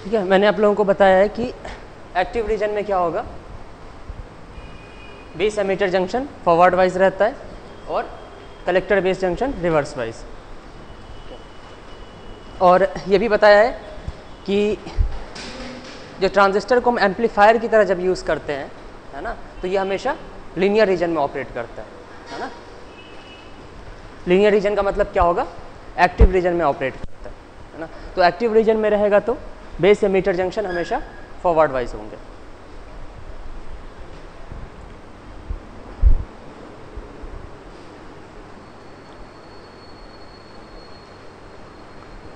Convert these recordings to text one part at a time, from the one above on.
ठीक है, मैंने आप लोगों को बताया है कि एक्टिव रीजन में क्या होगा, base emitter junction forward wise रहता है और collector base junction reverse wise. और ये भी बताया है कि जो ट्रांजिस्टर को हम एम्पलीफायर की तरह जब यूज़ करते हैं, है ना, तो ये हमेशा लीनियर रीजन में ऑपरेट करता है ना। लीनियर रीजन का मतलब क्या होगा, एक्टिव रीजन में ऑपरेट करता है ना। तो एक्टिव रीजन में रहेगा तो बेस एमीटर जंक्शन हमेशा फॉरवर्ड वाइज होंगे।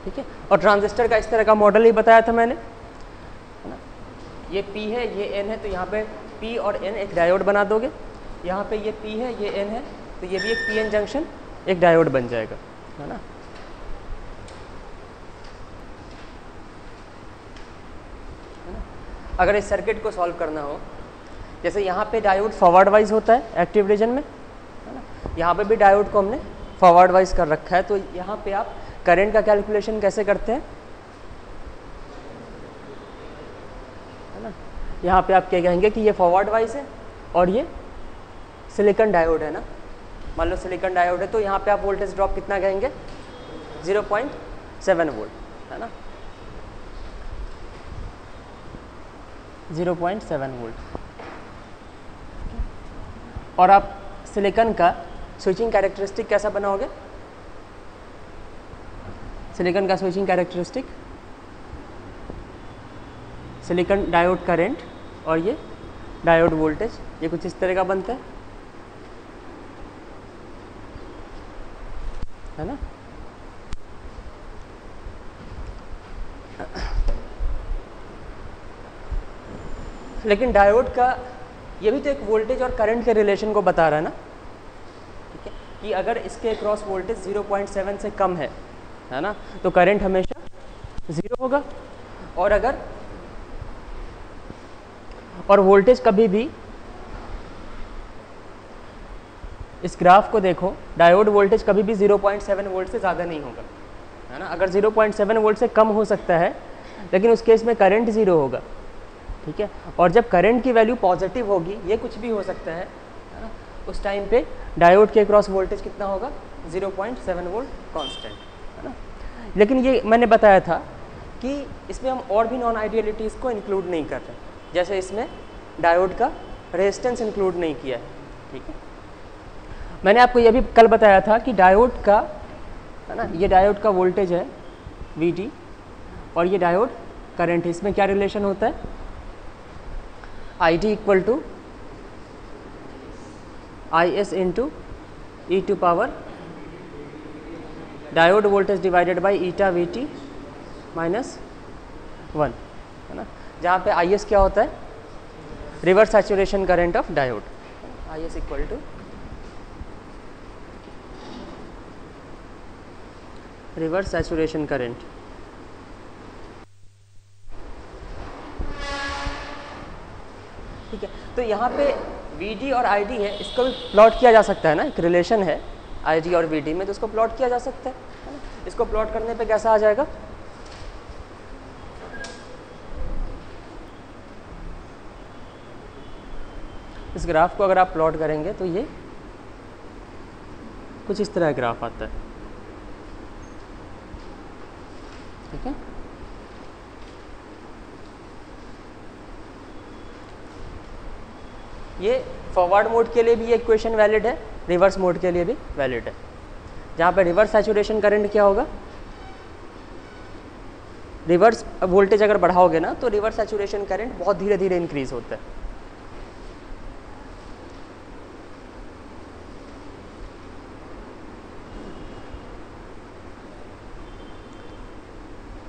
ठीक है, और ट्रांजिस्टर का इस तरह का मॉडल ही बताया था मैंने, है ना। ये P है, ये N है, तो यहाँ पे P और N एक डायोड बना दोगे। यहाँ पे ये P है, ये N है, तो ये भी एक PN जंक्शन एक डायोड बन जाएगा, है ना। अगर इस सर्किट को सॉल्व करना हो, जैसे यहाँ पे डायोड फॉरवर्ड वाइज होता है एक्टिव रीजन में, है ना, यहाँ पे भी डायोड को हमने फॉरवर्ड वाइज कर रखा है। तो यहाँ पे आप करंट का कैलकुलेशन कैसे करते हैं, है ना। यहाँ पे आप क्या कहेंगे कि ये फॉरवर्ड वाइज है और ये सिलिकॉन डायोड है ना। मान लो सिलिकॉन डायोड है, तो यहाँ पे आप वोल्टेज ड्रॉप कितना कहेंगे, 0.7 वोल्ट, है ना, 0.7 वोल्ट। और आप सिलिकॉन का स्विचिंग कैरेक्टरिस्टिक कैसा बनाओगे, सिलिकॉन का switching characteristic, silicon diode current और ये डायोड वोल्टेज, ये कुछ इस तरह का बनता है ना। लेकिन डायोड का ये भी तो एक वोल्टेज और करंट के रिलेशन को बता रहा है ना, ठीक है, कि अगर इसके क्रॉस वोल्टेज 0.7 से कम है ना, तो करंट हमेशा 0 होगा। और अगर और वोल्टेज कभी भी, इस ग्राफ को देखो, डायोड वोल्टेज कभी भी 0.7 वोल्ट से ज़्यादा नहीं होगा, है ना। अगर 0.7 वोल्ट से कम हो सकता है, लेकिन उस केस में करंट 0 होगा, ठीक है। और जब करंट की वैल्यू पॉजिटिव होगी, ये कुछ भी हो सकता है ना, उस टाइम पे डायोड के क्रॉस वोल्टेज कितना होगा, 0.7 वोल्ट कांस्टेंट, है ना। लेकिन ये मैंने बताया था कि इसमें हम और भी नॉन आइडियलिटीज़ को इंक्लूड नहीं कर रहे, जैसे इसमें डायोड का रेजिस्टेंस इंक्लूड नहीं किया है, ठीक है। मैंने आपको ये भी कल बताया था कि डायोड का, है ना, ये डायोड का वोल्टेज है VD और ये डायोड करंट है। इसमें क्या रिलेशन होता है, ID equal to IS into e to power diode voltage divided by eta VT minus 1, है ना, जहाँ पे IS क्या होता है, reverse saturation current of diode. IS equal to reverse saturation current. ठीक है, तो यहाँ पे VD और ID है, इसको भी प्लॉट किया जा सकता है ना, एक रिलेशन है ID और VD में, तो इसको प्लॉट किया जा सकता है ना। इसको प्लॉट करने पे कैसा आ जाएगा, इस ग्राफ को अगर आप प्लॉट करेंगे तो ये कुछ इस तरह ग्राफ आता है, ठीक है। ये फॉरवर्ड मोड के लिए भी ये इक्वेशन वैलिड है, रिवर्स मोड के लिए भी वैलिड है। जहाँ पे रिवर्स सैचुरेशन करंट क्या होगा, रिवर्स वोल्टेज अगर बढ़ाओगे ना, तो रिवर्स सैचुरेशन करंट बहुत धीरे धीरे इंक्रीज होता है।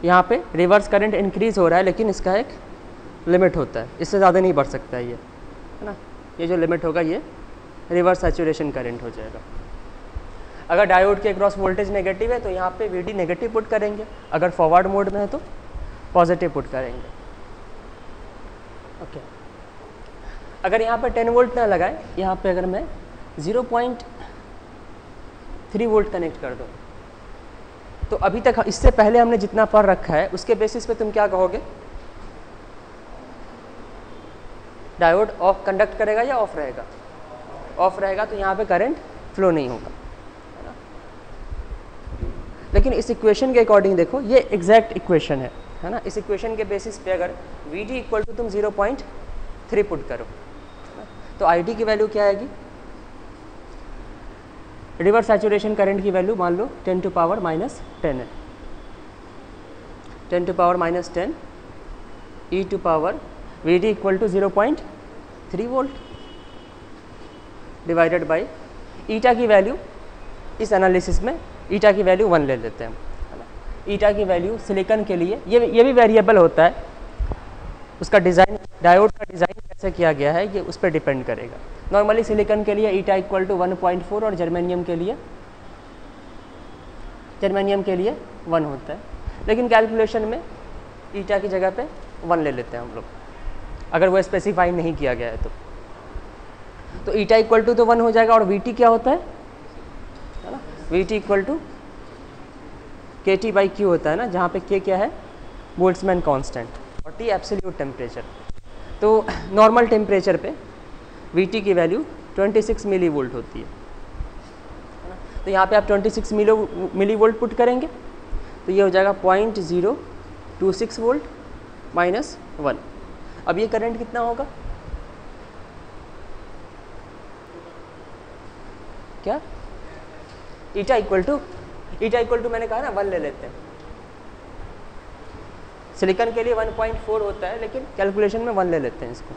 यहाँ पे रिवर्स करंट इंक्रीज हो रहा है, लेकिन इसका एक लिमिट होता है, इससे ज़्यादा नहीं बढ़ सकता है ये, है ना। ये जो लिमिट होगा ये रिवर्स सैचुरेशन करंट हो जाएगा। अगर डायोड के क्रॉस वोल्टेज नेगेटिव है तो यहाँ पे VD नेगेटिव पुट करेंगे, अगर फॉरवर्ड मोड में है तो पॉजिटिव पुट करेंगे, ओके। अगर यहाँ पे 10 वोल्ट ना लगाए, यहाँ पे अगर मैं 0.3 वोल्ट कनेक्ट कर दूँ, तो अभी तक इससे पहले हमने जितना पढ़ रखा है उसके बेसिस पे तुम क्या कहोगे डायोड ऑफ कंडक्ट करेगा या ऑफ रहेगा? ऑफ रहेगा, तो यहाँ पे करंट फ्लो नहीं होगा, है ना। लेकिन इस इक्वेशन के अकॉर्डिंग देखो, ये एग्जैक्ट इक्वेशन है ना। इस इक्वेशन के बेसिस पे अगर Vd इक्वल टू तुम 0.3 पुट करो, तो Id की वैल्यू क्या आएगी? रिवर्स सैचुरेशन करंट की वैल्यू मान लो 10 टू पावर माइनस 10 है, 10 to power minus 10 e to power Vd equal to 0.3 volt divided by eta की वैल्यू। इस एनालिसिस में ईटा की वैल्यू 1 ले लेते हैं, है ना। ईटा की वैल्यू सिलिकॉन के लिए ये भी वेरिएबल होता है, उसका डिज़ाइन, डायोड का डिज़ाइन कैसे किया गया है ये उस पर डिपेंड करेगा। नॉर्मली सिलिकॉन के लिए ईटा इक्वल टू 1.4 और जर्मेनियम के लिए 1 होता है, लेकिन कैलकुलेशन में ईटा की जगह पे 1 ले लेते हैं हम लोग, अगर वो स्पेसिफाई नहीं किया गया है तो ईटा इक्वल टू तो 1 हो जाएगा। और वीटी क्या होता है ना, VT equal to KT by Q होता है ना, जहाँ पे K क्या है? बोल्ट्जमैन कांस्टेंट, और T एब्सोल्यूट टेम्परेचर। तो नॉर्मल टेम्परेचर पे VT की वैल्यू 26 मिली वोल्ट होती है ना। तो यहाँ पे आप 26 मिली वोल्ट पुट करेंगे तो ये हो जाएगा 0.026 वोल्ट माइनस 1। अब ये करंट कितना होगा? क्या? ईटा इक्वल टू मैंने कहा ना 1 ले लेते हैं। सिलिकॉन के लिए 1.4 होता है, लेकिन कैलकुलेशन में 1 ले लेते हैं इसको।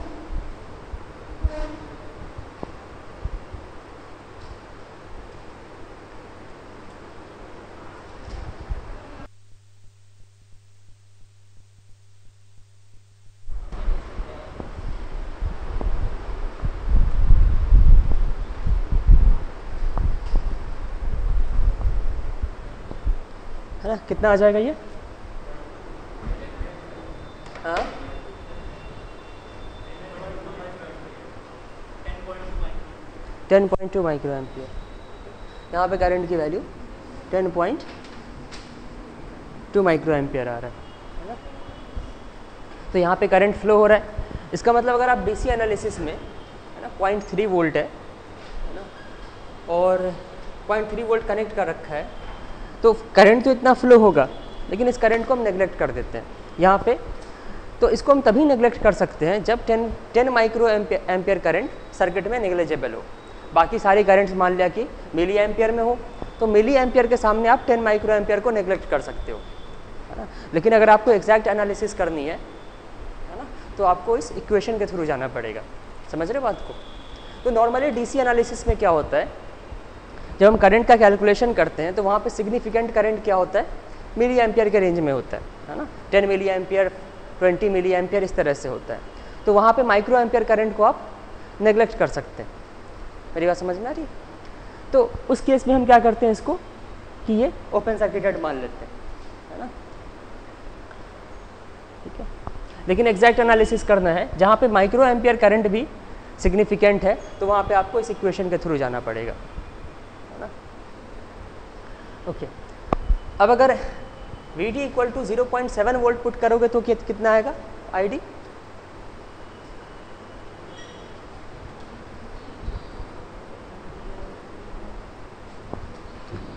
है ना, कितना आ जाएगा ये? हाँ, 10.2 माइक्रो एम्पियर। यहाँ पे करंट की वैल्यू 10.2 माइक्रो एम्पियर आ रहा है ना। तो यहाँ पे करंट फ्लो हो रहा है, इसका मतलब अगर आप डीसी एनालिसिस में, है ना, 0.3 वोल्ट है ना, और 0.3 वोल्ट कनेक्ट कर रखा है, तो करंट तो इतना फ्लो होगा, लेकिन इस करंट को हम नेगलेक्ट कर देते हैं यहाँ पे। तो इसको हम तभी नेगलेक्ट कर सकते हैं जब 10 माइक्रो एम्पियर करंट सर्किट में नेग्लिजिबल हो। बाकी सारी करंट्स मान लिया कि मिली एम्पियर में हो, तो मिली एम्पियर के सामने आप 10 माइक्रो एम्पियर को नेगलेक्ट कर सकते हो, है ना। लेकिन अगर आपको एग्जैक्ट एनालिसिस करनी है ना, तो आपको इस इक्वेशन के थ्रू जाना पड़ेगा। समझ रहे बात को? तो नॉर्मली डीसी एनालिसिस में क्या होता है, जब हम करंट का कैलकुलेशन करते हैं तो वहाँ पे सिग्निफिकेंट करंट क्या होता है? मिली एम्पियर के रेंज में होता है ना। 10 मिली एम्पियर, 20 मिली एम्पियर, इस तरह से होता है। तो वहाँ पे माइक्रो एम्पियर करंट को आप नेगलेक्ट कर सकते हैं। मेरी बात समझ में आ रही है? तो उस केस में हम क्या करते हैं इसको कि ये ओपन सर्किटेड मान लेते हैं, है ना। ठीक है, लेकिन एग्जैक्ट एनालिसिस करना है जहाँ पे माइक्रो एम्पियर करंट भी सिग्निफिकेंट है, तो वहाँ पे आपको इस इक्वेशन के थ्रू जाना पड़ेगा, है ना। ओके, अब अगर Vd equal to 0.7 volt put करोगे तो कितना आएगा Id?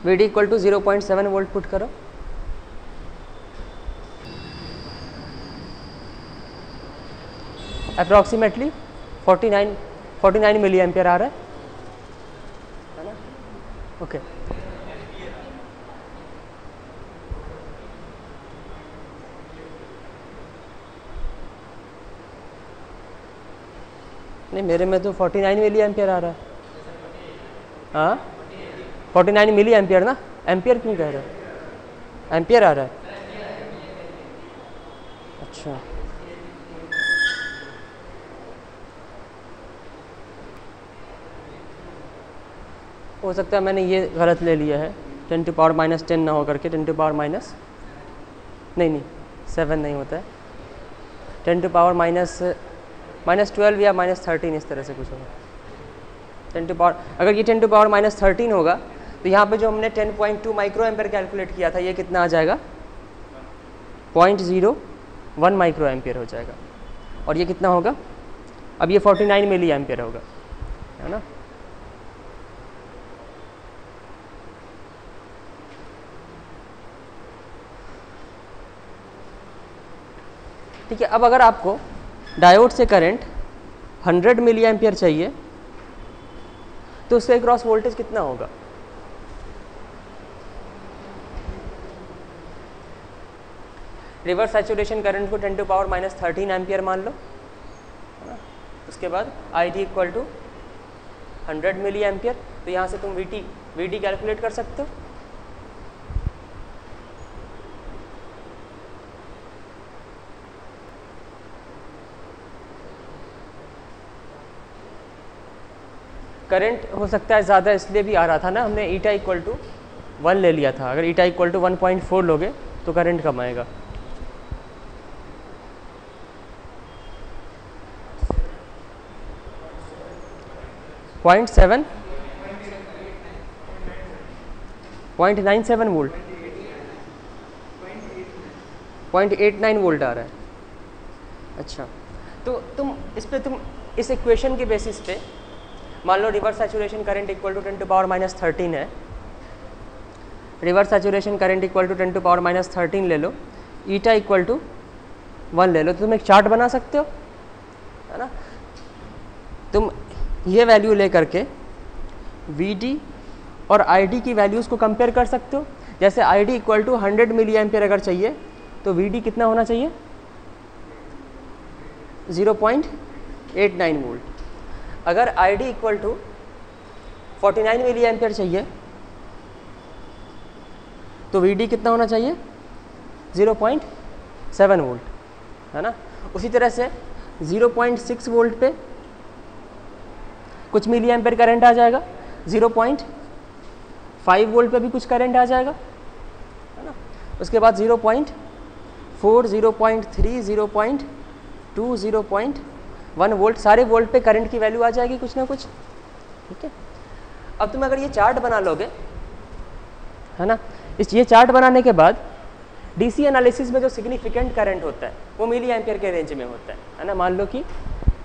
Vd equal to 0.7 volt put करो, अप्रॉक्सीमेटली 49 मिली एम्पियर आ रहा है ना। ओके, नहीं मेरे में तो 49 मिली एम्पियर आ रहा है। हाँ, 49 मिली एम्पियर ना, एम्पियर क्यों कह रहे हो? एम्पियर आ रहा है। अच्छा, हो सकता है मैंने ये गलत ले लिया है, 10 टू पावर माइनस 10 ना हो करके 10 टू पावर माइनस नहीं 7 नहीं होता है, 10 टू पावर माइनस 12 या माइनस 13, इस तरह से कुछ होगा। 10 टू पावर, अगर ये 10 टू पावर माइनस 13 होगा तो यहाँ पे जो हमने 10.2 माइक्रो एम्पियर कैलकुलेट किया था, ये कितना आ जाएगा? 0.01 माइक्रो एम्पियर हो जाएगा। और ये कितना होगा? अब ये 49 मिली एम्पियर होगा, है ना। ठीक है, अब अगर आपको डायोड से करंट 100 मिली एम्पियर चाहिए तो उसका क्रॉस वोल्टेज कितना होगा? रिवर्स सैचुरेशन करंट को 10⁻⁻13 एम्पियर मान लो, है ना। उसके बाद I D equal to 100 milli ampere, तो यहाँ से तुम वी डी कैलकुलेट कर सकते हो। करंट हो सकता है ज़्यादा इसलिए भी आ रहा था ना, हमने ईटा इक्वल टू 1 ले लिया था। अगर ईटा इक्वल टू 1.4 लोगे तो करंट कम आएगा। पॉइंट 0.97 वोल्ट, 0.89 वोल्ट आ रहा है। अच्छा, तो तुम इस इक्वेशन के बेसिस पे मान लो reverse saturation current equal to 10⁻⁻13 है। Reverse saturation current equal to 10⁻⁻13 ले लो, ईटा इक्वल टू 1 ले लो, तो तुम एक चार्ट बना सकते हो, है ना। तुम ये वैल्यू ले करके वी और आई डी की वैल्यूज़ को कंपेयर कर सकते हो। जैसे I D equal to 100 milli ampere अगर चाहिए तो वी डी कितना होना चाहिए? 0.89 वोल्ट। अगर I D equal to 49 milli ampere चाहिए तो वी डी कितना होना चाहिए? 0.7 वोल्ट, है ना। उसी तरह से 0.6 वोल्ट पे कुछ मिली एम्पियर करंट आ जाएगा, 0.5 वोल्ट पे भी कुछ करंट आ जाएगा, है ना। उसके बाद 0.4, 0.3, 0.2, 0.1 वोल्ट, सारे वोल्ट पे करंट की वैल्यू आ जाएगी कुछ ना कुछ, ठीक है। अब तुम अगर ये चार्ट बना लोगे, है ना, ये चार्ट बनाने के बाद डीसी एनालिसिस में जो सिग्निफिकेंट करंट होता है वो मिली एम्पियर के रेंज में होता है ना। मान लो कि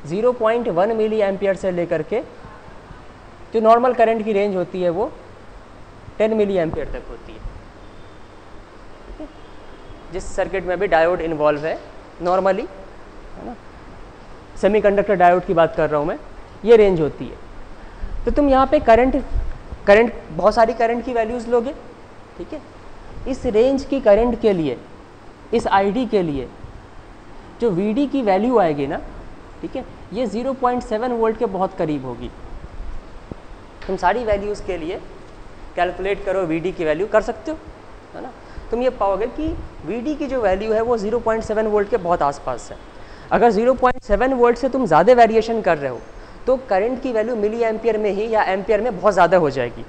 0.1 मिली एम्पियर से लेकर के जो नॉर्मल करंट की रेंज होती है वो 10 मिली एम्पियर तक होती है, ठीक है। जिस सर्किट में भी डायोड इन्वॉल्व है नॉर्मली, है ना, सेमीकंडक्टर डायोड की बात कर रहा हूँ मैं, ये रेंज होती है। तो तुम यहाँ पे करंट बहुत सारी करंट की वैल्यूज़ लोगे, ठीक है। इस रेंज की करंट के लिए, इस आईडी के लिए जो वीडी की वैल्यू आएगी ना, ठीक है, ये 0.7 वोल्ट के बहुत करीब होगी। तुम सारी वैल्यूज़ के लिए कैलकुलेट करो, वीडी की वैल्यू कर सकते हो, है ना। तुम ये पाओगे कि वीडी की जो वैल्यू है वो 0.7 वोल्ट के बहुत आसपास है। अगर 0.7 वोल्ट से तुम ज़्यादा वेरिएशन कर रहे हो तो करंट की वैल्यू मिली एम्पियर में ही या एम्पियर में बहुत ज़्यादा हो जाएगी,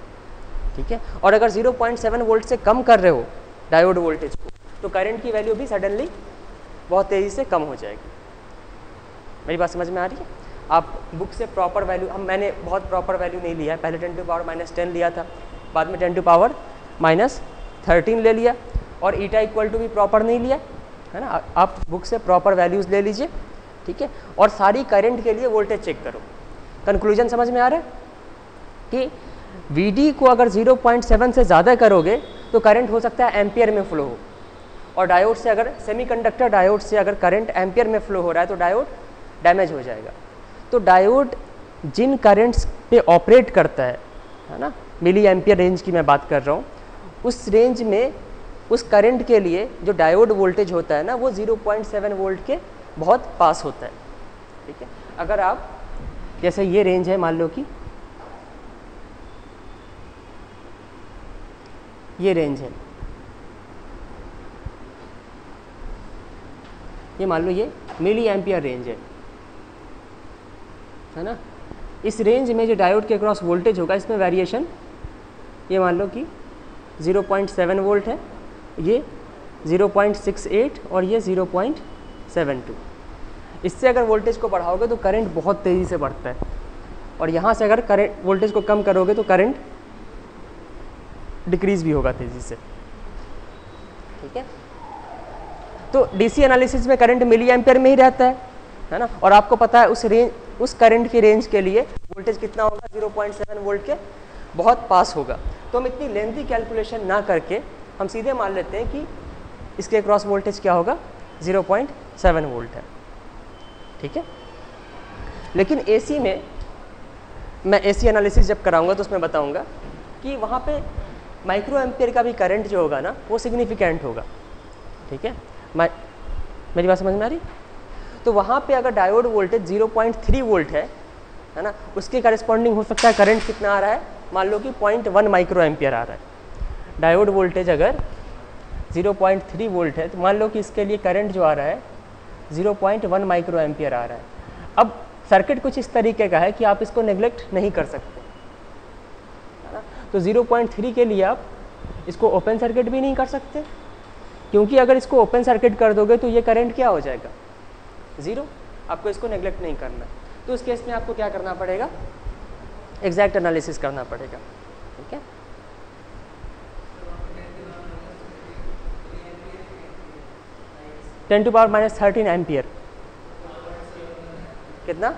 ठीक है। और अगर 0.7 वोल्ट से कम कर रहे हो डायोड वोल्टेज को तो करंट की वैल्यू भी सडनली बहुत तेज़ी से कम हो जाएगी। मेरी बात समझ में आ रही है? आप बुक से प्रॉपर वैल्यू, मैंने बहुत प्रॉपर वैल्यू नहीं लिया है, पहले 10⁻⁻10 लिया था, बाद में 10⁻⁻13 ले लिया, और ईटा इक्वल टू भी प्रॉपर नहीं लिया, है ना। आप बुक से प्रॉपर वैल्यूज़ ले लीजिए, ठीक है, और सारी करंट के लिए वोल्टेज चेक करो। कंक्लूजन समझ में आ रहा है कि वीडी को अगर 0.7 से ज़्यादा करोगे तो करंट हो सकता है एम्पियर में फ्लो हो, और डायोड से अगर सेमीकंडक्टर डायोड से अगर करंट एम्पियर में फ्लो हो रहा है तो डायोड डैमेज हो जाएगा। तो डायोड जिन करंट्स पे ऑपरेट करता है ना, मिली एम्पियर रेंज की मैं बात कर रहा हूँ, उस रेंज में उस करंट के लिए जो डायोड वोल्टेज होता है ना वो 0.7 वोल्ट के बहुत पास होता है, ठीक है। अगर आप जैसे ये रेंज है, मान लो कि ये रेंज है, ये मान लो ये मिली एम्पियर रेंज है ना। इस रेंज में जो डायोड के अक्रॉस वोल्टेज होगा इसमें वेरिएशन, ये मान लो कि 0.7 वोल्ट है, ये 0.68 और ये 0.72। इससे अगर वोल्टेज को बढ़ाओगे तो करंट बहुत तेज़ी से बढ़ता है, और यहाँ से अगर करंट वोल्टेज को कम करोगे तो करंट डिक्रीज़ भी होगा तेज़ी से, ठीक है। तो डीसी एनालिसिस में करंट मिली एम्पियर में ही रहता है ना, और आपको पता है उस रेंज उस करंट की रेंज के लिए वोल्टेज कितना होगा, 0.7 वोल्ट के बहुत पास होगा। तो हम इतनी लेंथी कैलकुलेशन ना करके हम सीधे मान लेते हैं कि इसके क्रॉस वोल्टेज क्या होगा, 0.7 वोल्ट है, ठीक है। लेकिन एसी में मैं एसी एनालिसिस जब कराऊंगा तो उसमें बताऊंगा कि वहाँ पे माइक्रो एम्पियर का भी करंट जो होगा ना वो सिग्निफिकेंट होगा, ठीक है। मेरी बात समझ में आ रही? तो वहाँ पे अगर डायोड वोल्टेज 0.3 वोल्ट है ना, उसके करस्पॉन्डिंग हो सकता है करंट कितना आ रहा है, मान लो कि 0.1 माइक्रो एम्पियर आ रहा है। डायोड वोल्टेज अगर 0.3 वोल्ट है तो मान लो कि इसके लिए करंट जो आ रहा है 0.1 माइक्रो एम्पियर आ रहा है। अब सर्किट कुछ इस तरीके का है कि आप इसको नेग्लेक्ट नहीं कर सकते, है ना। तो 0.3 के लिए आप इसको ओपन सर्किट भी नहीं कर सकते, क्योंकि अगर इसको ओपन सर्किट कर दोगे तो ये करंट क्या हो जाएगा, 0। आपको इसको नेग्लेक्ट नहीं करना। तो उस केस में आपको क्या करना पड़ेगा, एग्जैक्ट एनालिसिस करना पड़ेगा, ठीक है। Ten to power minus 13 ampere कितना,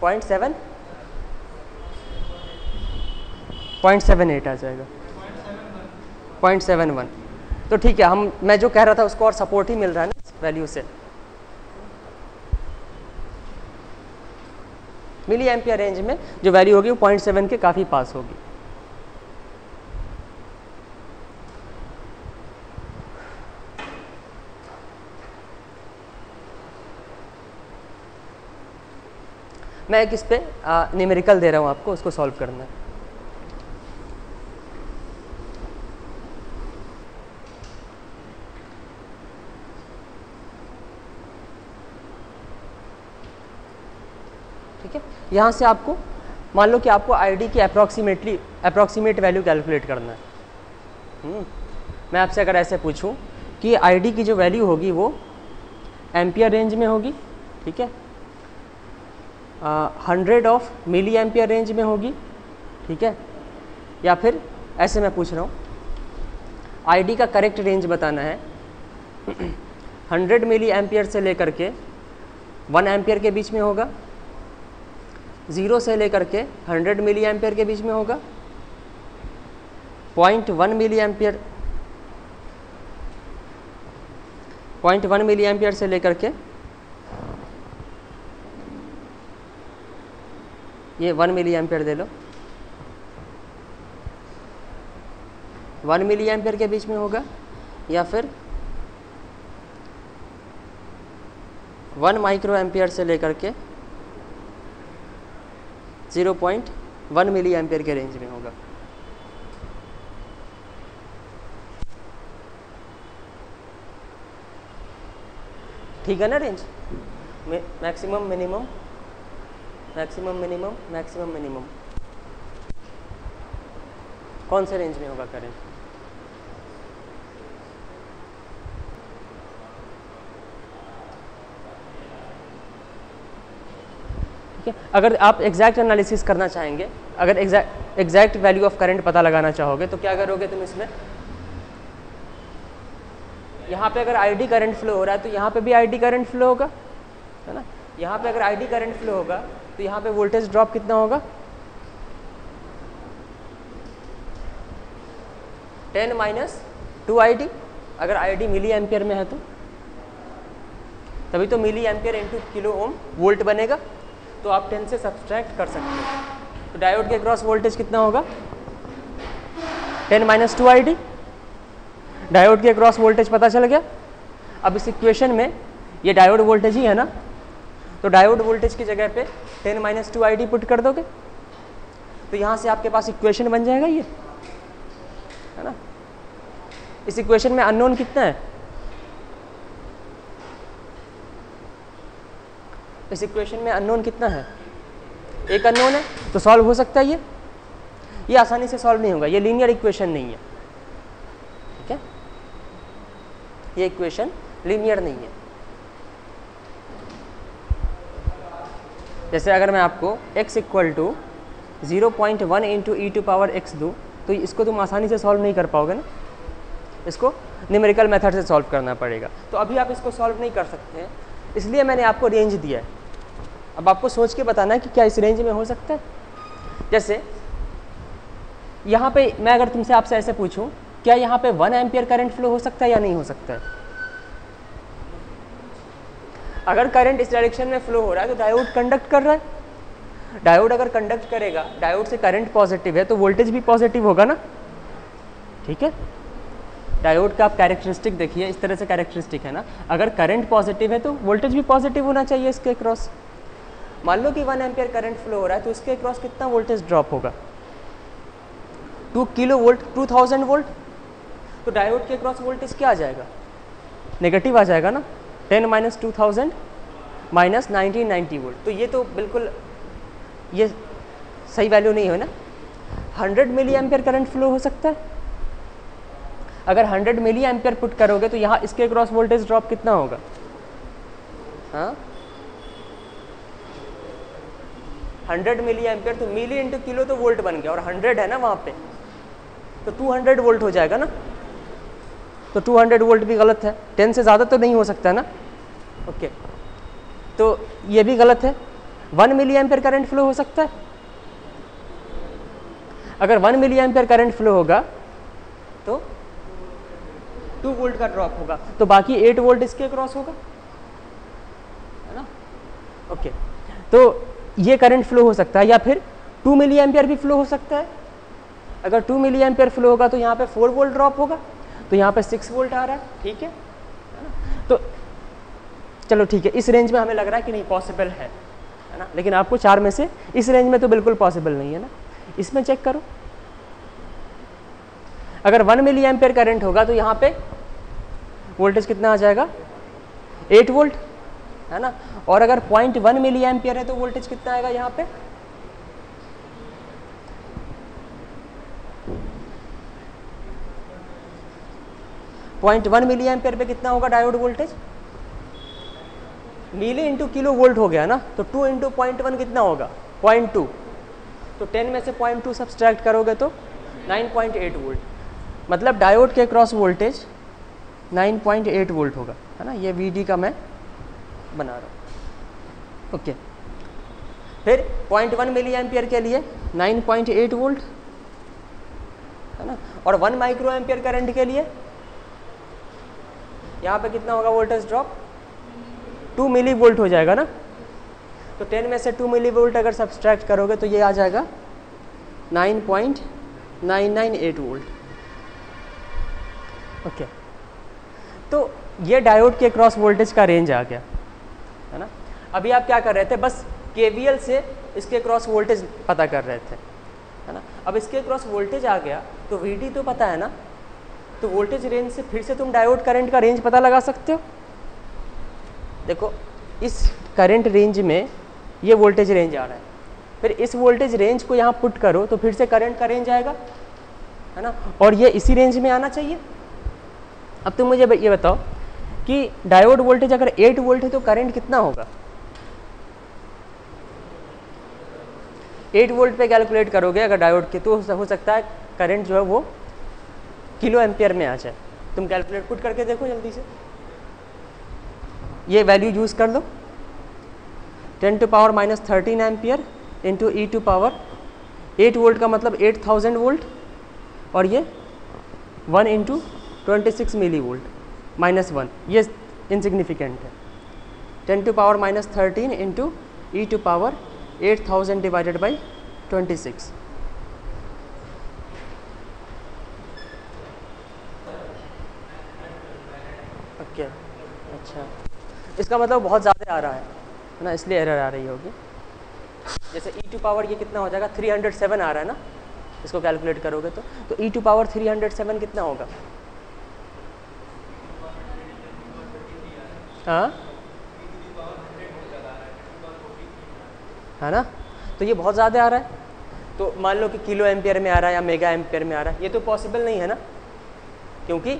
0.78 आ जाएगा, 0.71। तो ठीक है, मैं जो कह रहा था उसको और सपोर्ट ही मिल रहा है ना इस वैल्यू से। मिली एम्पियर रेंज में जो वैल्यू होगी वो 0.7 के काफ़ी पास होगी। मैं एक इस पे न्यूमेरिकल दे रहा हूँ आपको, उसको सॉल्व करना है। ठीक है, यहाँ से आपको मान लो कि आपको आईडी की अप्रॉक्सीमेट वैल्यू कैलकुलेट करना है। मैं आपसे अगर ऐसे पूछूं कि आईडी की जो वैल्यू होगी वो एम्पियर रेंज में होगी, ठीक है, 100 ऑफ मिली एम्पियर रेंज में होगी, ठीक है, या फिर ऐसे मैं पूछ रहा हूँ आईडी का करेक्ट रेंज बताना है 100 मिली एम्पियर से लेकर के 1 एम्पियर के बीच में होगा, 0 से लेकर के 100 मिली एम्पियर के बीच में होगा, 0.1 मिली एम्पियर 0.1 मिली एम्पियर से लेकर के ये 1 मिली एम्पियर दे लो, 1 मिली एम्पियर के बीच में होगा, या फिर 1 माइक्रो एम्पियर से लेकर के 0.1 मिली एम्पियर के रेंज में होगा। ठीक है ना range, maximum minimum maximum minimum maximum minimum कौन से रेंज में होगा करंट? ठीक है, अगर आप एग्जैक्ट एनालिसिस करना चाहेंगे, अगर एग्जैक्ट वैल्यू ऑफ करंट पता लगाना चाहोगे तो क्या करोगे तुम इसमें, यहाँ पे अगर आईडी करंट फ्लो हो रहा है तो यहाँ पे भी आईडी करंट फ्लो होगा, है ना। यहाँ पे अगर आईडी करंट फ्लो होगा तो यहाँ पे वोल्टेज ड्रॉप कितना होगा, 10 माइनस 2 ID। अगर ID मिली एम्पियर में है तो तभी तो milli ampere into kilo ohm volt बनेगा, तो आप 10 से सब्सट्रैक्ट कर सकते हो। तो डायोड के क्रॉस वोल्टेज कितना होगा, 10 माइनस 2 ID। डायोड के क्रॉस वोल्टेज पता चल गया। अब इस इक्वेशन में ये डायोड वोल्टेज ही है ना, तो डायोड वोल्टेज की जगह पे 10 माइनस 2 ID पुट कर दोगे तो यहाँ से आपके पास इक्वेशन बन जाएगा ये, है ना। इस इक्वेशन में अननोन कितना है, इस इक्वेशन में अननोन कितना है, एक अननोन है, तो सॉल्व हो सकता है ये आसानी से सॉल्व नहीं होगा, ये लीनियर इक्वेशन नहीं है, ठीक है, ये इक्वेशन लीनियर नहीं है। जैसे अगर मैं आपको x equal to 0.1 into e to power x दूँ तो इसको तुम आसानी से सॉल्व नहीं कर पाओगे ना, इसको न्यूमेरिकल मेथड से सॉल्व करना पड़ेगा। तो अभी आप इसको सॉल्व नहीं कर सकते हैं, इसलिए मैंने आपको रेंज दिया है। अब आपको सोच के बताना है कि क्या इस रेंज में हो सकता है। जैसे यहाँ पे मैं अगर तुमसे आपसे ऐसे पूछूं, क्या यहाँ पे 1 एम्पियर करंट फ्लो हो सकता है या नहीं हो सकता है? अगर करंट इस डायरेक्शन में फ्लो हो रहा है तो डायोड कंडक्ट कर रहा है। डायोड अगर कंडक्ट करेगा, डायोड से करंट पॉजिटिव है तो वोल्टेज भी पॉजिटिव होगा ना, ठीक है। डायोड का आप कैरेक्टरिस्टिक देखिए, इस तरह से कैरेक्टरिस्टिक है ना, अगर करंट पॉजिटिव है तो वोल्टेज भी पॉजिटिव होना चाहिए इसके क्रॉस। मान लो कि 1 एम्पियर करंट फ्लो हो रहा है तो उसके क्रॉस कितना वोल्टेज ड्रॉप होगा? 2 किलो वोल्ट, 2000 वोल्ट। तो डायोड के क्रॉस वोल्टेज क्या आ जाएगा? नेगेटिव आ जाएगा ना, 10 माइनस 2000 माइनस 1990 वोल्ट। तो ये तो बिल्कुल ये सही वैल्यू नहीं है ना। 100 मिली एम्पियर करंट फ्लो हो सकता है। अगर 100 मिली एम्पियर पुट करोगे तो यहाँ इसके क्रॉस वोल्टेज ड्रॉप कितना होगा? हाँ, 100 मिली एम्पियर, तो मिली इंटू किलो तो वोल्ट बन गया, और 100 है ना वहाँ पे, तो 200 वोल्ट हो जाएगा ना। तो 200 वोल्ट भी गलत है, 10 से ज़्यादा तो नहीं हो सकता ना। ओके, तो ये भी गलत है। 1 मिली एम्पियर करंट फ्लो हो सकता है। अगर 1 मिली एम्पियर करंट फ्लो होगा तो 2 वोल्ट का ड्रॉप होगा, तो बाकी 8 वोल्ट इसके क्रॉस होगा, है ना। ओके, तो ये करंट फ्लो हो सकता है, या फिर 2 मिली एम्पियर भी फ्लो हो सकता है। अगर 2 मिली एम्पियर फ्लो होगा तो यहाँ पे 4 वोल्ट ड्रॉप होगा, तो यहाँ पे 6 वोल्ट आ रहा है, ठीक है ना। तो चलो ठीक है, इस रेंज में हमें लग रहा है कि नहीं पॉसिबल है ना, लेकिन आपको 4 में से इस रेंज में तो बिल्कुल पॉसिबल नहीं है ना। इसमें चेक करो, अगर 1 मिली एम्पियर करंट होगा तो यहाँ पे वोल्टेज कितना आ जाएगा? 8 वोल्ट, है ना। और अगर 0.1 मिली एम्पियर है तो वोल्टेज कितना आएगा यहाँ पे? पॉइंट 1 मिली एम्पियर पे कितना होगा डायोड वोल्टेज? मिली इंटू किलो वोल्ट हो गया ना, तो 2 इंटू 0.1 कितना होगा? 0.2। तो 10 में से 0.2 सब्सट्रैक्ट करोगे तो 9.8 वोल्ट, मतलब डायोड के क्रॉस वोल्टेज 9.8 वोल्ट होगा, है ना। ये VD का मैं बना रहा हूँ। ओके, फिर 0.1 मिली एम्पियर के लिए 9.8 वोल्ट, है ना। और 1 माइक्रो एम्पियर करंट के लिए यहाँ पे कितना होगा वोल्टेज ड्रॉप? 2 मिली वोल्ट हो जाएगा ना। तो 10 में से 2 मिली वोल्ट अगर सब्सट्रैक्ट करोगे तो ये आ जाएगा 9.998 वोल्ट। ओके, तो ये डायोड के क्रॉस वोल्टेज का रेंज आ गया, है ना। अभी आप क्या कर रहे थे? बस KVL से इसके क्रॉस वोल्टेज पता कर रहे थे, है ना। अब इसके क्रॉस वोल्टेज आ गया तो VD तो पता है ना, तो वोल्टेज रेंज से फिर से तुम डायोड करंट का रेंज पता लगा सकते हो। देखो, इस करंट रेंज में ये वोल्टेज रेंज आ रहा है, फिर इस वोल्टेज रेंज को यहाँ पुट करो तो फिर से करंट का रेंज आएगा, है ना। और ये इसी रेंज में आना चाहिए। अब तुम मुझे ये बताओ कि डायोड वोल्टेज अगर 8 वोल्ट है तो करंट कितना होगा? 8 वोल्ट पे कैलकुलेट करोगे अगर डायोड के, तो हो सकता है करंट जो है वो किलो एम्पियर में आ जाए। तुम कैलकुलेट पुट करके देखो जल्दी से, ये वैल्यू यूज़ कर लो, 10⁻⁻13 एम्पियर इंटू e⁻, 8 वोल्ट का मतलब 8000 वोल्ट, और ये 1 इंटू 26 मिली वोल्ट -1, ये इनसिग्निफिकेंट है। 10⁻⁻13 into e⁻, 8000 divided by 26। Okay, अच्छा, इसका मतलब बहुत ज़्यादा आ रहा है ना, इसलिए एरर आ रही होगी। जैसे e⁻ ये कितना हो जाएगा? 307 आ रहा है ना, इसको कैलकुलेट करोगे तो e⁻ 307 कितना होगा? हाँ, है ना। तो ये बहुत ज़्यादा आ रहा है, तो मान लो कि किलो एम्पियर में आ रहा है या मेगा एम्पियर में आ रहा है, ये तो पॉसिबल नहीं है ना, क्योंकि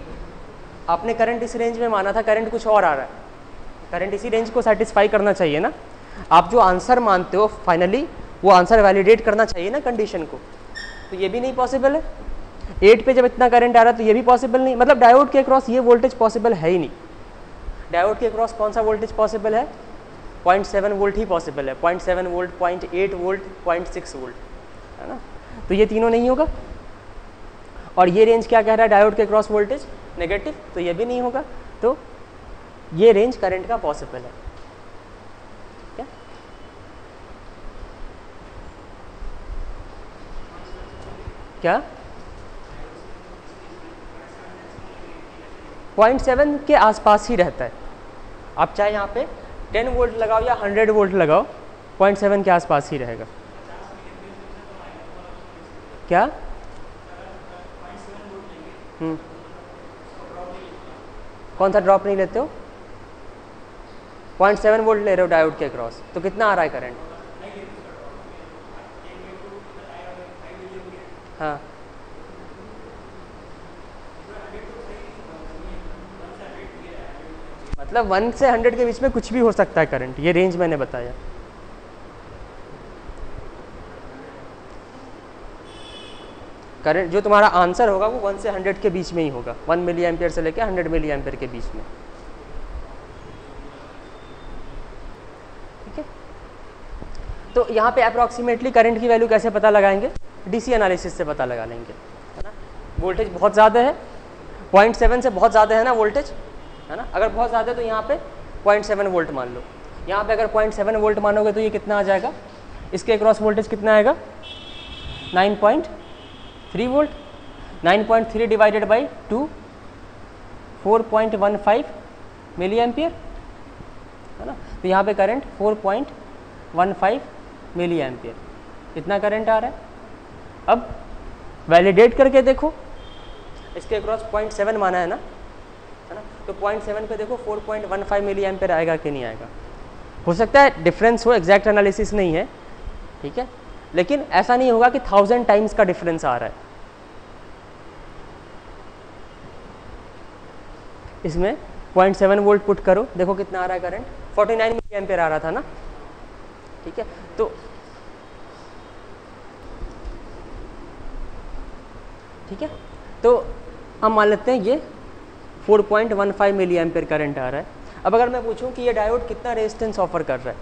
आपने करंट इस रेंज में माना था, करंट कुछ और आ रहा है। करंट इसी रेंज को सेटिस्फाई करना चाहिए ना। आप जो आंसर मानते हो फाइनली वो आंसर वैलिडेट करना चाहिए ना कंडीशन को, तो ये भी नहीं पॉसिबल है। 8 पे जब इतना करंट आ रहा है तो ये भी पॉसिबल नहीं, मतलब डायोड के अक्रॉस ये वोल्टेज पॉसिबल है ही नहीं। डायोड के क्रॉस कौन सा वोल्टेज पॉसिबल है? 0.7 वोल्ट ही पॉसिबल है, 0.7 वोल्ट, 0.8 वोल्ट, 0.6 वोल्ट, है ना। तो ये तीनों नहीं होगा। और ये रेंज क्या कह रहा है? डायोड के क्रॉस वोल्टेज नेगेटिव, तो ये भी नहीं होगा। तो ये रेंज करंट का पॉसिबल है। क्या? क्या 0.7 के आसपास ही रहता है। आप चाहे यहाँ पे 10 वोल्ट लगाओ या 100 वोल्ट लगाओ, 0.7 के आसपास ही रहेगा। क्या? कौन सा ड्रॉप नहीं लेते हो? 0.7 वोल्ट ले रहे हो डायोड के क्रॉस, तो कितना आ रहा है करंट? हाँ, मतलब 1 से 100 के बीच में कुछ भी हो सकता है करंट, ये रेंज मैंने बताया। करंट जो तुम्हारा आंसर होगा वो 1 से 100 के बीच में ही होगा, 1 मिली एम्पियर से लेकर 100 मिली एम्पियर के बीच में। ठीक है, तो यहाँ पे अप्रॉक्सीमेटली करंट की वैल्यू कैसे पता लगाएंगे? डीसी एनालिसिस से पता लगा लेंगे, है ना। वोल्टेज बहुत ज़्यादा है, 0.7 से बहुत ज़्यादा है ना वोल्टेज, है ना। अगर बहुत ज़्यादा है तो यहाँ पे 0.7 वोल्ट मान लो। यहाँ पे अगर 0.7 वोल्ट मानोगे तो ये कितना आ जाएगा? इसके क्रॉस वोल्टेज कितना आएगा? 9.3 volt. 9.3 divided by 2, 4.15 milli ampere, है ना। तो यहाँ पे करंट 4.15 मिली एम्पियर, इतना करंट आ रहा है। अब वैलिडेट करके देखो, इसके क्रॉस 0.7 माना है ना, है ना। तो 0.7 पे देखो 4.15 मिली एम्पियर आएगा कि नहीं आएगा। हो सकता है डिफरेंस हो, एग्जैक्ट एनालिसिस नहीं है, ठीक है, लेकिन ऐसा नहीं होगा कि 1000 टाइम्स का डिफरेंस आ रहा है। इसमें 0.7 वोल्ट पुट करो, देखो कितना आ रहा है करंट, 49 मिली एम्पियर आ रहा था ना, ठीक है। तो ठीक है, तो हम मान लेते हैं ये 4.15 मिली एम्पियर करंट आ रहा है। अब अगर मैं पूछूं कि ये डायोड कितना रेजिस्टेंस ऑफर कर रहा है,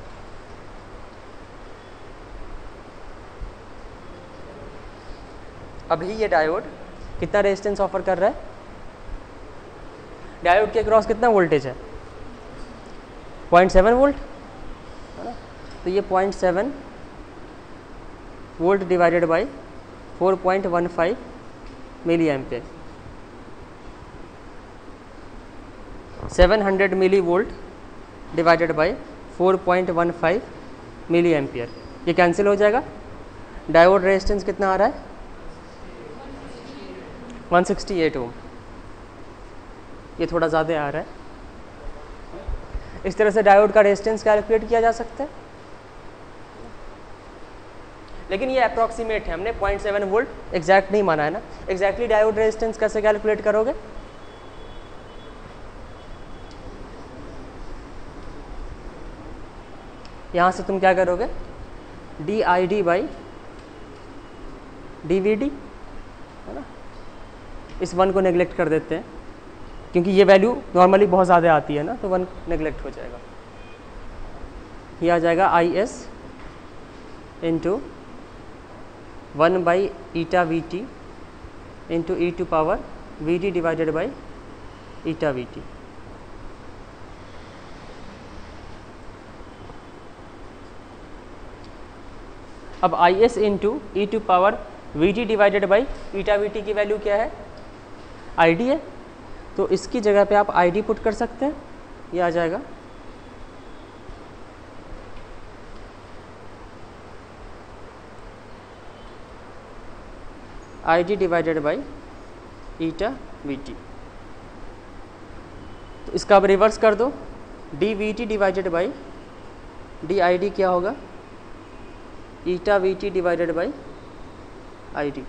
अभी ये डायोड कितना रेजिस्टेंस ऑफर कर रहा है? डायोड के क्रॉस कितना वोल्टेज है? 0.7 वोल्ट, है ना। तो ये 0.7 volt divided by 4.15 milli ampere, 700 milli volt divided by 4.15 milli ampere, ये कैंसिल हो जाएगा। डायोड रेजिस्टेंस कितना आ रहा है? 168 ओम, ये थोड़ा ज़्यादा आ रहा है। इस तरह से डायोड का रेजिस्टेंस कैलकुलेट किया जा सकता है, लेकिन ये अप्रॉक्सीमेट है, हमने 0.7 वोल्ट एग्जैक्ट नहीं माना है ना। एग्जैक्टली डायोड रेजिस्टेंस कैसे कैलकुलेट करोगे? यहाँ से तुम क्या करोगे? DID बाई DVD, है ना। इस 1 को नेग्लेक्ट कर देते हैं, क्योंकि ये वैल्यू नॉर्मली बहुत ज़्यादा आती है ना, तो 1 नेग्लेक्ट हो जाएगा। ये आ जाएगा IS into 1 by eta VT into e to power VD divided by eta VT। अब IS into e to power VD divided by eta VT की वैल्यू क्या है? ID है, तो इसकी जगह पे आप ID पुट कर सकते हैं, ये आ जाएगा ID divided by eta VT। तो इसका अब रिवर्स कर दो, DVT डिवाइडेड बाई DID क्या होगा? ईटा VT डिवाइडेड बाई ID।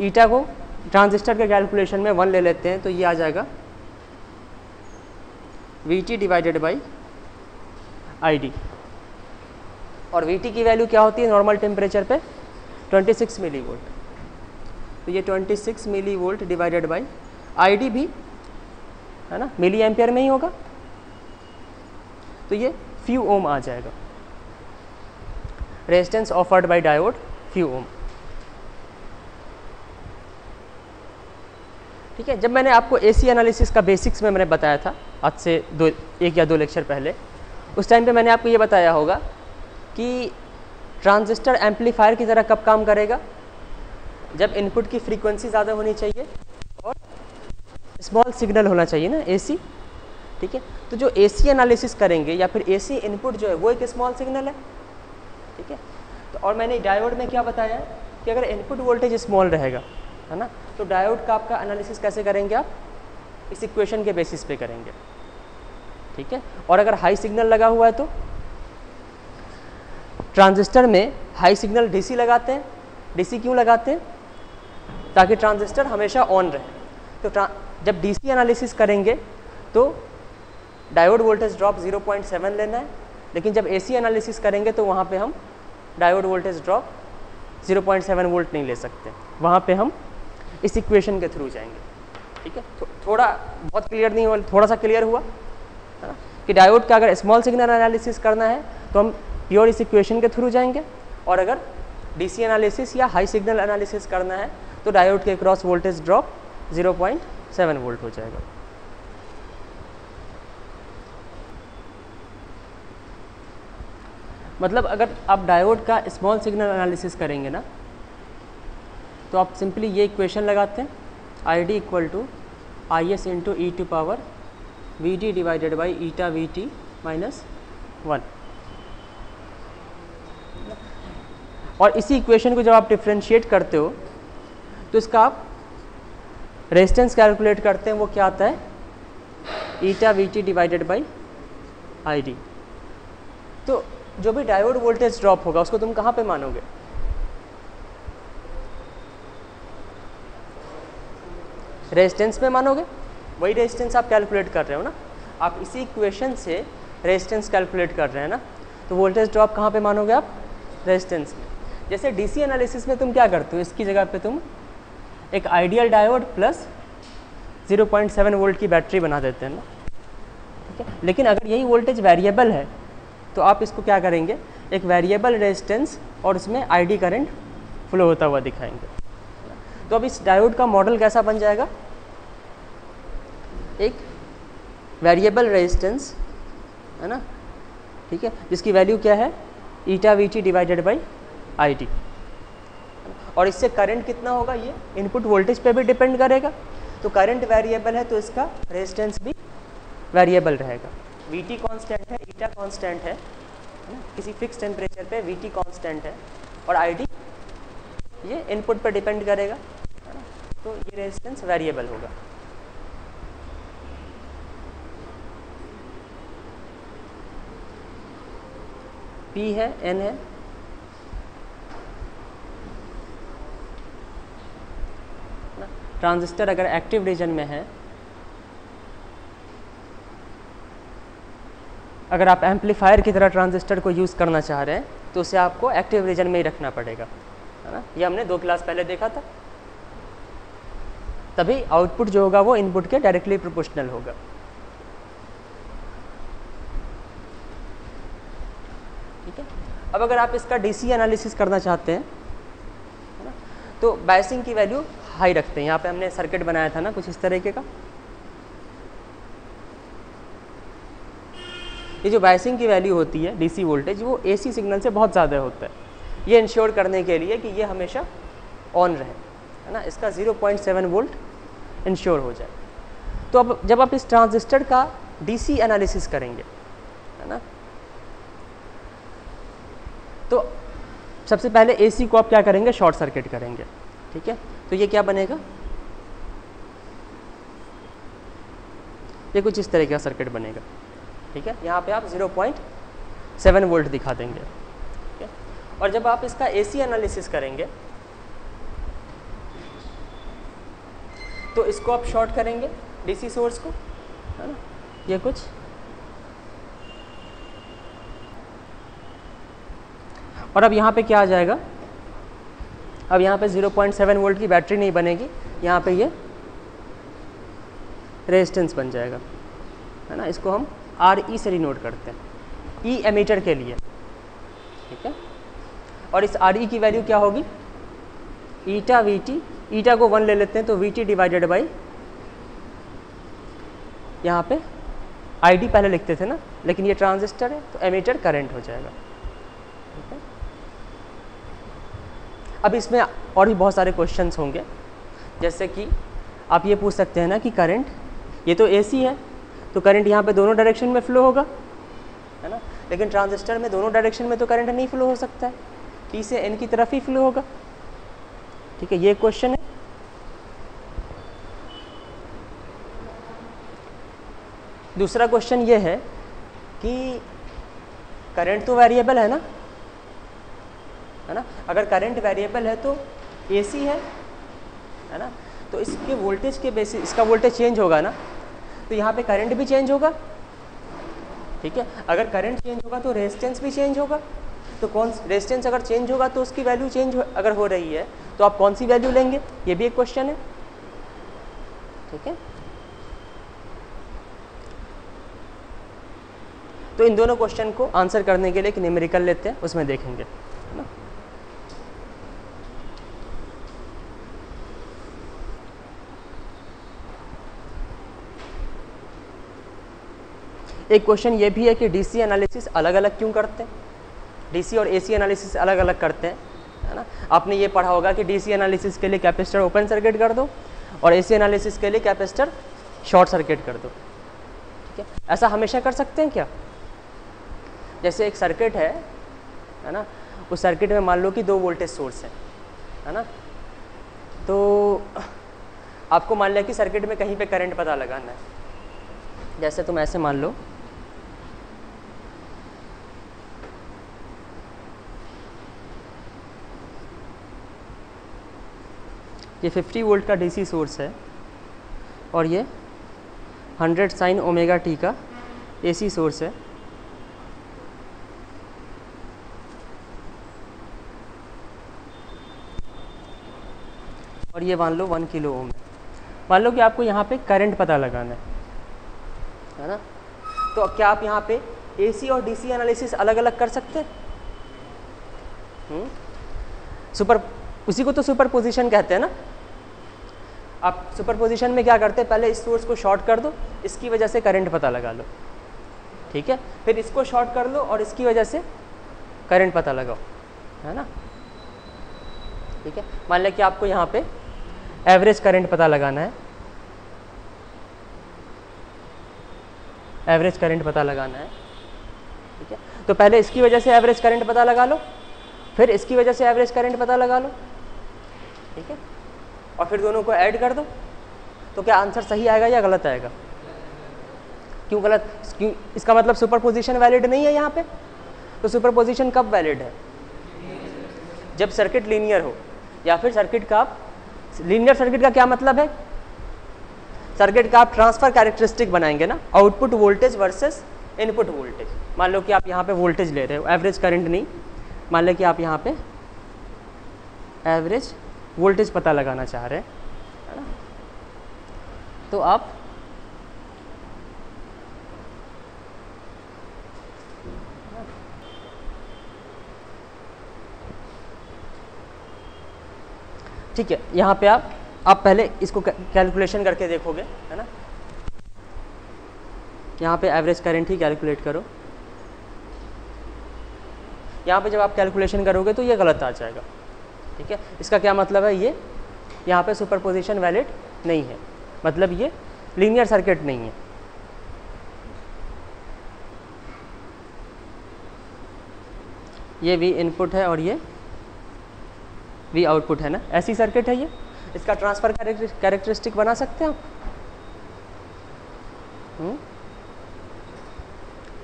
ईटा को ट्रांजिस्टर के कैलकुलेशन में 1 ले लेते हैं, तो ये आ जाएगा VT डिवाइडेड बाई ID। और VT की वैल्यू क्या होती है नॉर्मल टेम्परेचर पे? 26 मिली वोल्ट। तो ये 26 milli volt divided by ID भी, है ना, मिली एम्पियर में ही होगा। तो ये फ्यू ओम आ जाएगा, resistance offered by diode few ohm. ठीक है, जब मैंने आपको एसी एनालिसिस का बेसिक्स में मैंने बताया था आज से 1 या 2 लेक्चर पहले, उस टाइम पे मैंने आपको ये बताया होगा कि ट्रांजिस्टर एम्पलीफायर की तरह कब काम करेगा, जब इनपुट की फ्रीक्वेंसी ज़्यादा होनी चाहिए और स्मॉल सिग्नल होना चाहिए ना, एसी। ठीक है, तो जो एसी एनालिसिस करेंगे या फिर एसी इनपुट जो है वो एक स्मॉल सिग्नल है। ठीक है, तो और मैंने डायोड में क्या बताया कि अगर इनपुट वोल्टेज स्मॉल रहेगा, है ना, तो डायोड का आपका एनालिसिस कैसे करेंगे आप, इस इक्वेशन के बेसिस पे करेंगे। ठीक है, और अगर हाई सिग्नल लगा हुआ है तो ट्रांजिस्टर में हाई सिग्नल डीसी लगाते हैं। डीसी क्यों लगाते हैं, ताकि ट्रांजिस्टर हमेशा ऑन रहे। तो जब डीसी एनालिसिस करेंगे तो डायोड वोल्टेज ड्रॉप 0.7 लेना है, लेकिन जब एसी एनालिसिस करेंगे तो वहाँ पे हम डायोड वोल्टेज ड्रॉप 0.7 वोल्ट नहीं ले सकते, वहाँ पे हम इस इक्वेशन के थ्रू जाएंगे। ठीक है, थोड़ा बहुत क्लियर नहीं हुआ, थोड़ा सा क्लियर हुआ है ना, कि डायोड का अगर स्मॉल सिग्नल एनालिसिस करना है तो हम प्योर इस इक्वेशन के थ्रू जाएंगे, और अगर डीसी एनालिसिस या हाई सिग्नल एनालिसिस करना है तो डायोड के क्रॉस वोल्टेज ड्रॉप 0.7 वोल्ट हो जाएगा। मतलब अगर आप डायोड का स्मॉल सिग्नल एनालिसिस करेंगे ना, तो आप सिंपली ये इक्वेशन लगाते हैं, ID equal to IS into e to power VD divided by eta VT minus 1। और इसी इक्वेशन को जब आप डिफ्रेंशिएट करते हो तो इसका आप रेजिस्टेंस कैलकुलेट करते हैं, वो क्या आता है, ईटा VT डिवाइडेड बाई ID। तो जो भी डायोड वोल्टेज ड्रॉप होगा उसको तुम कहाँ पे मानोगे, रेजिस्टेंस में मानोगे, वही रेजिस्टेंस आप कैलकुलेट कर रहे हो ना, आप इसी इक्वेशन से रेजिस्टेंस कैलकुलेट कर रहे हैं ना, तो वोल्टेज ड्रॉप कहाँ पे मानोगे आप, रेजिस्टेंस में। जैसे डीसी एनालिसिस में तुम क्या करते हो, इसकी जगह पे तुम एक आइडियल डायोड प्लस 0.7 वोल्ट की बैटरी बना देते हैं ना। ठीक है, लेकिन अगर यही वोल्टेज वेरिएबल है तो आप इसको क्या करेंगे, एक वेरिएबल रेजिस्टेंस और इसमें आईडी करंट फ्लो होता हुआ दिखाएंगे। तो अब इस डायोड का मॉडल कैसा बन जाएगा, एक वेरिएबल रेजिस्टेंस है ना, ठीक है, जिसकी वैल्यू क्या है, ईटा VT डिवाइडेड बाई ID। और इससे करंट कितना होगा, ये इनपुट वोल्टेज पे भी डिपेंड करेगा। तो करंट वेरिएबल है तो इसका रेजिस्टेंस भी वेरिएबल रहेगा। VT कांस्टेंट है, ईटा कांस्टेंट है ना, किसी फिक्स टेम्परेचर पे VT कांस्टेंट है, और ID ये इनपुट पर डिपेंड करेगा, है ना, तो ये रेजिस्टेंस वेरिएबल होगा। P है, N है, ट्रांजिस्टर अगर एक्टिव रीजन में है, अगर आप एम्पलीफायर की तरह ट्रांजिस्टर को यूज़ करना चाह रहे हैं तो उसे आपको एक्टिव रीजन में ही रखना पड़ेगा, है ना, ये हमने 2 क्लास पहले देखा था। तभी आउटपुट जो होगा वो इनपुट के डायरेक्टली प्रोपोर्शनल होगा। ठीक है, अब अगर आप इसका डीसी एनालिसिस करना चाहते हैं, है ना, तो बायसिंग की वैल्यू हाई रखते हैं। यहाँ पे हमने सर्किट बनाया था ना कुछ इस तरीके का, ये जो बायसिंग की वैल्यू होती है डीसी वोल्टेज, वो एसी सिग्नल से बहुत ज़्यादा होता है, ये इंश्योर करने के लिए कि ये हमेशा ऑन रहे, है ना, इसका 0.7 वोल्ट इंश्योर हो जाए। तो अब जब आप इस ट्रांजिस्टर का डीसी एनालिसिस करेंगे, है ना, तो सबसे पहले एसी को आप क्या करेंगे, शॉर्ट सर्किट करेंगे। ठीक है, तो ये क्या बनेगा, ये कुछ इस तरह का सर्किट बनेगा। ठीक है, यहाँ पे आप 0.7 वोल्ट दिखा देंगे। ठीक है, और जब आप इसका एसी एनालिसिस करेंगे तो इसको आप शॉर्ट करेंगे, डीसी सोर्स को, है ना, ये कुछ, और अब यहाँ पे क्या आ जाएगा, अब यहाँ पे 0.7 वोल्ट की बैटरी नहीं बनेगी, यहाँ पे ये रेजिस्टेंस बन जाएगा, है ना, इसको हम RE से डिनोट करते हैं। ई एमीटर के लिए, ठीक है। और इस आर ई की वैल्यू क्या होगी, ईटा वी टी, ईटा को 1 ले लेते हैं तो वी टी डिवाइडेड बाई, यहाँ पे आई डी पहले लिखते थे ना, लेकिन ये ट्रांजिस्टर है तो एमीटर करंट हो जाएगा, ठीक है। अब इसमें और भी बहुत सारे क्वेश्चंस होंगे, जैसे कि आप ये पूछ सकते हैं ना कि करंट, ये तो एसी है तो करंट यहाँ पे दोनों डायरेक्शन में फ्लो होगा, है ना, लेकिन ट्रांजिस्टर में दोनों डायरेक्शन में तो करंट नहीं फ्लो हो सकता है, पी से एन की तरफ ही फ्लो होगा, ठीक है। ये क्वेश्चन है। दूसरा क्वेश्चन ये है कि करंट तो वेरिएबल है ना, अगर करंट वेरिएबल है तो एसी है ना, तो इसके वोल्टेज के बेसिस इसका वोल्टेज चेंज होगा ना, तो यहाँ पे करंट भी चेंज होगा, ठीक है। अगर करंट चेंज होगा तो रेजिस्टेंस भी चेंज होगा, तो कौन रेजिस्टेंस अगर चेंज होगा तो उसकी वैल्यू चेंज अगर हो रही है तो आप कौन सी वैल्यू लेंगे, ये भी एक क्वेश्चन है, ठीक है। तो इन दोनों क्वेश्चन को आंसर करने के लिए एक न्यूमेरिकल लेते हैं, उसमें देखेंगे, है ना। एक क्वेश्चन ये भी है कि डीसी एनालिसिस अलग अलग क्यों करते हैं, डीसी और एसी एनालिसिस अलग अलग करते हैं, है ना। आपने ये पढ़ा होगा कि डीसी एनालिसिस के लिए कैपेसिटर ओपन सर्किट कर दो और एसी एनालिसिस के लिए कैपेसिटर शॉर्ट सर्किट कर दो, ठीक है। ऐसा हमेशा कर सकते हैं क्या, जैसे एक सर्किट है ना, उस सर्किट में मान लो कि 2 वोल्टेज सोर्स है ना, तो आपको मान लिया कि सर्किट में कहीं पे करंट पता लगाना है, जैसे तुम ऐसे मान लो, ये 50 वोल्ट का डीसी सोर्स है और ये 100 साइन ओमेगा टी का एसी सोर्स है, और ये मान लो 1 किलो ओम है। मान लो कि आपको यहाँ पे करंट पता लगाना है ना, तो क्या आप यहाँ पे एसी और डीसी एनालिसिस अलग अलग कर सकते हैं, उसी को तो सुपरपोजिशन कहते हैं ना। आप सुपरपोजिशन में क्या करते हैं, पहले इस सोर्स को शॉर्ट कर दो, इसकी वजह से करंट पता लगा लो, ठीक है, फिर इसको शॉर्ट कर लो और इसकी वजह से करंट पता लगाओ, है ना, ठीक है। मान लिया कि आपको यहाँ पे एवरेज करंट पता लगाना है, एवरेज करंट पता लगाना है, ठीक है। तो पहले इसकी वजह से एवरेज करंट पता लगा लो, फिर इसकी वजह से एवरेज करंट पता लगा लो, ठीक है, और फिर दोनों को ऐड कर दो, तो क्या आंसर सही आएगा या गलत आएगा। क्यों गलत, क्यों, इसका मतलब सुपरपोजिशन वैलिड नहीं है यहाँ पे। तो सुपरपोजिशन कब वैलिड है, जब सर्किट लीनियर हो, या फिर सर्किट का आप लीनियर सर्किट का क्या मतलब है, सर्किट का आप ट्रांसफर कैरेक्टरिस्टिक बनाएंगे ना, output voltage versus input voltage. मान लो कि आप यहाँ पे वोल्टेज ले रहे हो, एवरेज करंट नहीं, मान लो कि आप यहाँ पे एवरेज वोल्टेज पता लगाना चाह रहे हैं, है ना, तो आप ठीक है, यहाँ पे आप पहले इसको कैलकुलेशन करके देखोगे, है ना। यहाँ पे एवरेज करंट ही कैलकुलेट करो, यहाँ पे जब आप कैलकुलेशन करोगे तो ये गलत आ जाएगा, ठीक है। इसका क्या मतलब है, ये यहाँ पे सुपरपोजिशन वैलिड नहीं है, मतलब ये लीनियर सर्किट नहीं है। ये वी इनपुट है और ये वी आउटपुट है ना, ऐसी सर्किट है ये। इसका ट्रांसफर कैरेक्टरिस्टिक बना सकते हैं आप।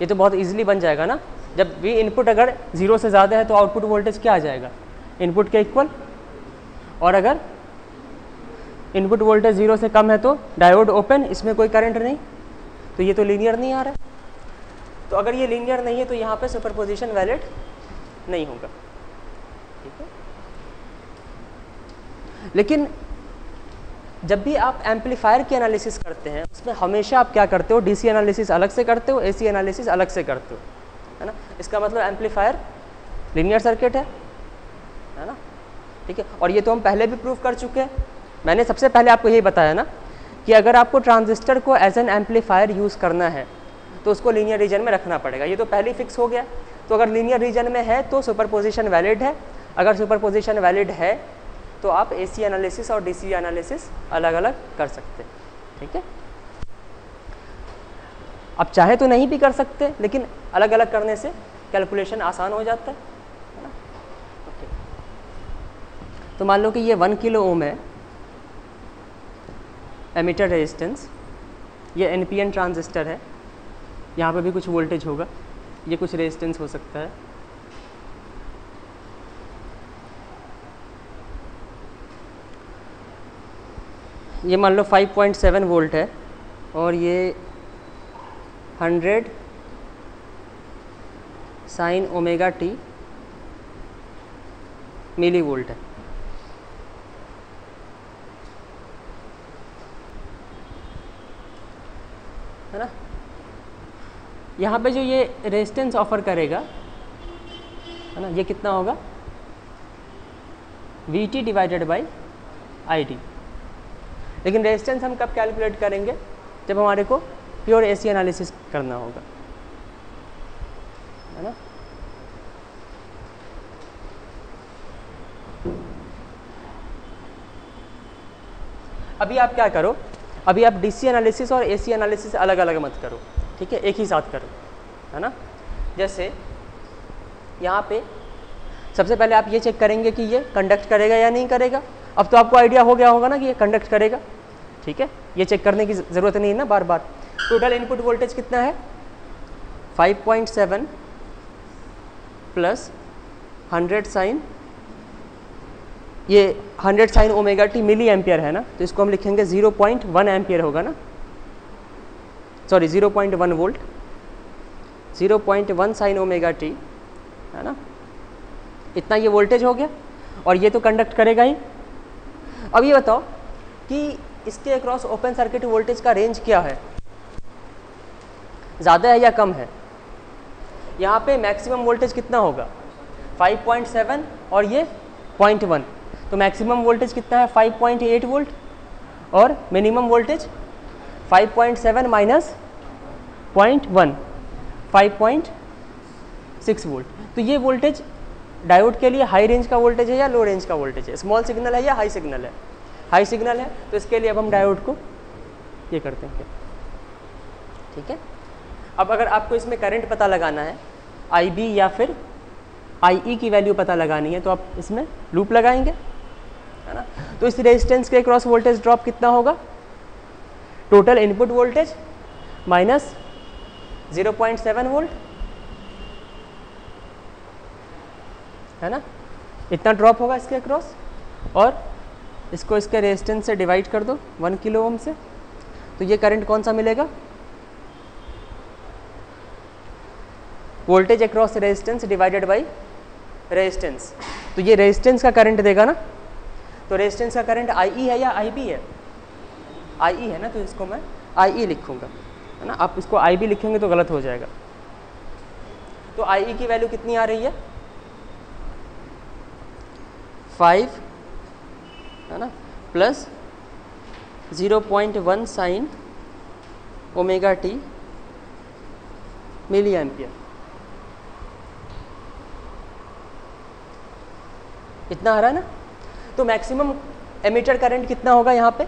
ये तो बहुत इजीली बन जाएगा ना, जब वी इनपुट अगर 0 से ज़्यादा है तो आउटपुट वोल्टेज क्या आ जाएगा, इनपुट के इक्वल, और अगर इनपुट वोल्टेज 0 से कम है तो डायोड ओपन, इसमें कोई करंट नहीं, तो ये तो लीनियर नहीं आ रहा है। तो अगर ये लीनियर नहीं है तो यहाँ पे सुपरपोजिशन वैलिड नहीं होगा, ठीक है। लेकिन जब भी आप एम्पलीफायर की एनालिसिस करते हैं उसमें हमेशा आप क्या करते हो, डीसी एनालिसिस अलग से करते हो, एसी एनालिसिस अलग से करते हो, है ना। इसका मतलब एम्पलीफायर लीनियर सर्किट है ना, ठीक है। और ये तो हम पहले भी प्रूव कर चुके हैं। मैंने सबसे पहले आपको यही बताया ना कि अगर आपको ट्रांजिस्टर को एज एन एम्पलीफायर यूज़ करना है तो उसको लीनियर रीजन में रखना पड़ेगा। ये तो पहले ही फिक्स हो गया। तो अगर लीनियर रीजन में है तो सुपरपोजिशन वैलिड है। अगर सुपरपोजिशन वैलिड है तो आप AC एनालिसिस और DC एनालिसिस अलग अलग कर सकते हैं, ठीक है। अब चाहे तो नहीं भी कर सकते, लेकिन अलग अलग करने से कैलकुलेशन आसान हो जाता है ना। ओके, तो मान लो कि ये 1 किलो ओम है एमिटर रेजिस्टेंस, ये NPN ट्रांजिस्टर है, यहाँ पे भी कुछ वोल्टेज होगा, ये कुछ रेजिस्टेंस हो सकता है। ये मान लो 5.7 वोल्ट है और ये 100 sine omega T milli volt है ना। यहाँ पे जो ये रेजिस्टेंस ऑफर करेगा है ना, ये कितना होगा, VT डिवाइडेड बाई ID। लेकिन रेजिस्टेंस हम कब कैलकुलेट करेंगे, जब हमारे को प्योर AC एनालिसिस करना होगा, है ना। अभी आप क्या करो, अभी आप DC एनालिसिस और AC एनालिसिस अलग अलग मत करो, ठीक है, एक ही साथ करो, है ना। जैसे यहाँ पे सबसे पहले आप ये चेक करेंगे कि ये कंडक्ट करेगा या नहीं करेगा। अब तो आपको आइडिया हो गया होगा ना कि ये कंडक्ट करेगा, ठीक है, ये चेक करने की ज़रूरत नहीं है ना बार बार। टोटल इनपुट वोल्टेज कितना है, 5.7 प्लस 100 साइन, ये 100 sine omega T milli ampere है ना, तो इसको हम लिखेंगे 0.1 एम्पियर होगा ना, sorry 0.1 volt, 0.1 sine omega T, है ना। इतना ये वोल्टेज हो गया और ये तो कंडक्ट करेगा ही। अब ये बताओ कि इसके अक्रॉस ओपन सर्किट वोल्टेज का रेंज क्या है, ज़्यादा है या कम है। यहाँ पे मैक्सिमम वोल्टेज कितना होगा, 5.7 और ये 0.1, तो मैक्सिमम वोल्टेज कितना है 5.8 वोल्ट और मिनिमम वोल्टेज 5.7 माइनस 0.1 5.6 वोल्ट। तो ये वोल्टेज डायोड के लिए हाई रेंज का वोल्टेज है या लो रेंज का वोल्टेज है, स्मॉल सिग्नल है या हाई सिग्नल है, हाई सिग्नल है। तो इसके लिए अब हम डायोड को ये करते हैं, ठीक है। अब अगर आपको इसमें करंट पता लगाना है, IB या फिर IE की वैल्यू पता लगानी है, तो आप इसमें लूप लगाएंगे, है ना। तो इस रेजिस्टेंस के क्रॉस वोल्टेज ड्रॉप कितना होगा, total input voltage minus 0.7 volt, है ना, इतना ड्रॉप होगा इसके क्रॉस। और इसको इसके रेजिस्टेंस से डिवाइड कर दो 1 किलो ओम से, तो ये करंट कौन सा मिलेगा, voltage across resistance divided by resistance. तो ये रेजिस्टेंस का करंट देगा ना, तो रेजिस्टेंस का करंट IE है या IB है, IE है ना, तो इसको मैं IE लिखूंगा, है ना। आप इसको IB लिखेंगे तो गलत हो जाएगा। तो IE की वैल्यू कितनी आ रही है, 5, है ना, plus 0.1 sine omega T milli ampere, इतना आ रहा है ना। तो मैक्सिमम एमिटर करंट कितना होगा यहाँ पे,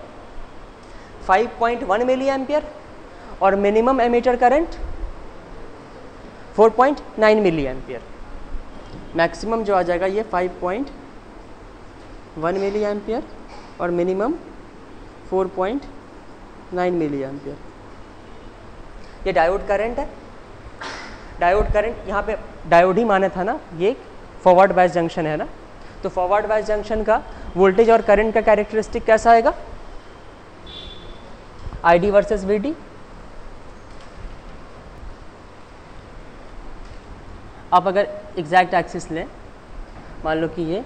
5.1 मिली एम्पियर और minimum emitter current 4.9 milli ampere. Maximum जो आ जाएगा ये 5.1 मिली एम्पियर और मिनिमम 4.9 मिली एम्पियर। ये डायोड करंट है। डायोड करंट यहाँ पे डायोड ही माना था ना, ये फॉरवर्ड बायस जंक्शन है ना, तो फॉरवर्ड बायस जंक्शन का वोल्टेज और करंट का कैरेक्टरिस्टिक कैसा आएगा, ID वर्सेस VD। आप अगर एग्जैक्ट एक्सिस लें, मान लो कि ये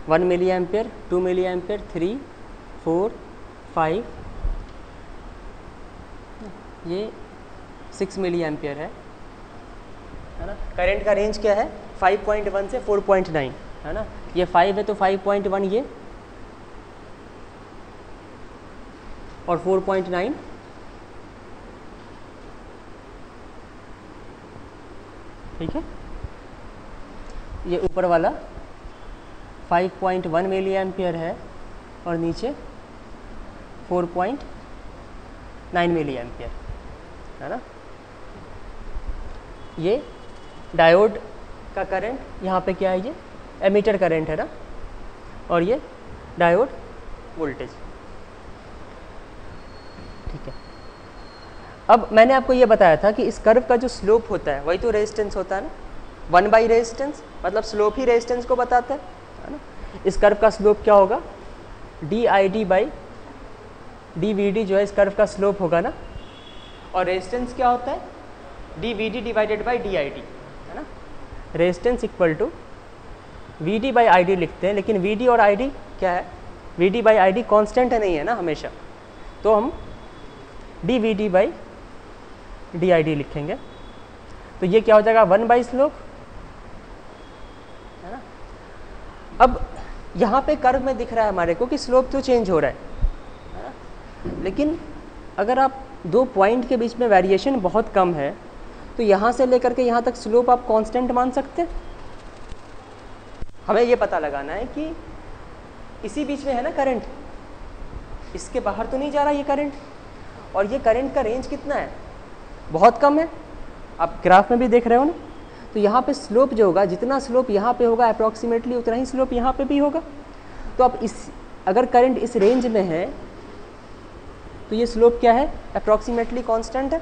1 मिली एम्पियर, 2 मिली एम्पियर, 3, 4, 5, ये 6 मिली एम्पियर है, है ना। करंट का रेंज क्या है 5.1 से 4.9 है ना, ये 5 है तो 5.1 ये और 4.9 ठीक है। ये ऊपर वाला 5.1 मिली एम्पियर है और नीचे 4.9 मिली एम्पियर है ना। ये डायोड का करंट यहाँ पे क्या है, ये एमीटर करंट है ना, और ये डायोड वोल्टेज ठीक है। अब मैंने आपको ये बताया था कि इस कर्व का जो स्लोप होता है वही तो रेजिस्टेंस होता है ना, 1 बाई रेजिस्टेंस, मतलब स्लोप ही रेजिस्टेंस को बताता है ना। इस कर्व का स्लोप क्या होगा, D I D by D V D जो है इस कर्व का स्लोप होगा ना, और रेजिस्टेंस क्या होता है D V D divided by D I D है ना। Resistance equal to V D by I D लिखते हैं, लेकिन वी डी और आई डी क्या है, V D by I D constant नहीं है ना हमेशा, तो हम D V D by D I D लिखेंगे। तो ये क्या हो जाएगा 1 बाई स्लोप है ना। अब यहाँ पे कर्व में दिख रहा है हमारे को कि स्लोप तो चेंज हो रहा है ना, लेकिन अगर आप दो पॉइंट के बीच में वेरिएशन बहुत कम है तो यहाँ से लेकर के यहाँ तक स्लोप आप कांस्टेंट मान सकते हैं। हमें ये पता लगाना है कि इसी बीच में है ना करंट, इसके बाहर तो नहीं जा रहा ये करंट, और ये करंट का रेंज कितना है, बहुत कम है, आप ग्राफ में भी देख रहे हो ना। तो यहाँ पे स्लोप जो होगा, जितना स्लोप यहाँ पे होगा अप्रॉक्सीमेटली उतना ही स्लोप यहाँ पे भी होगा। तो आप अगर करंट इस रेंज में है तो ये स्लोप क्या है, अप्रॉक्सीमेटली कांस्टेंट है।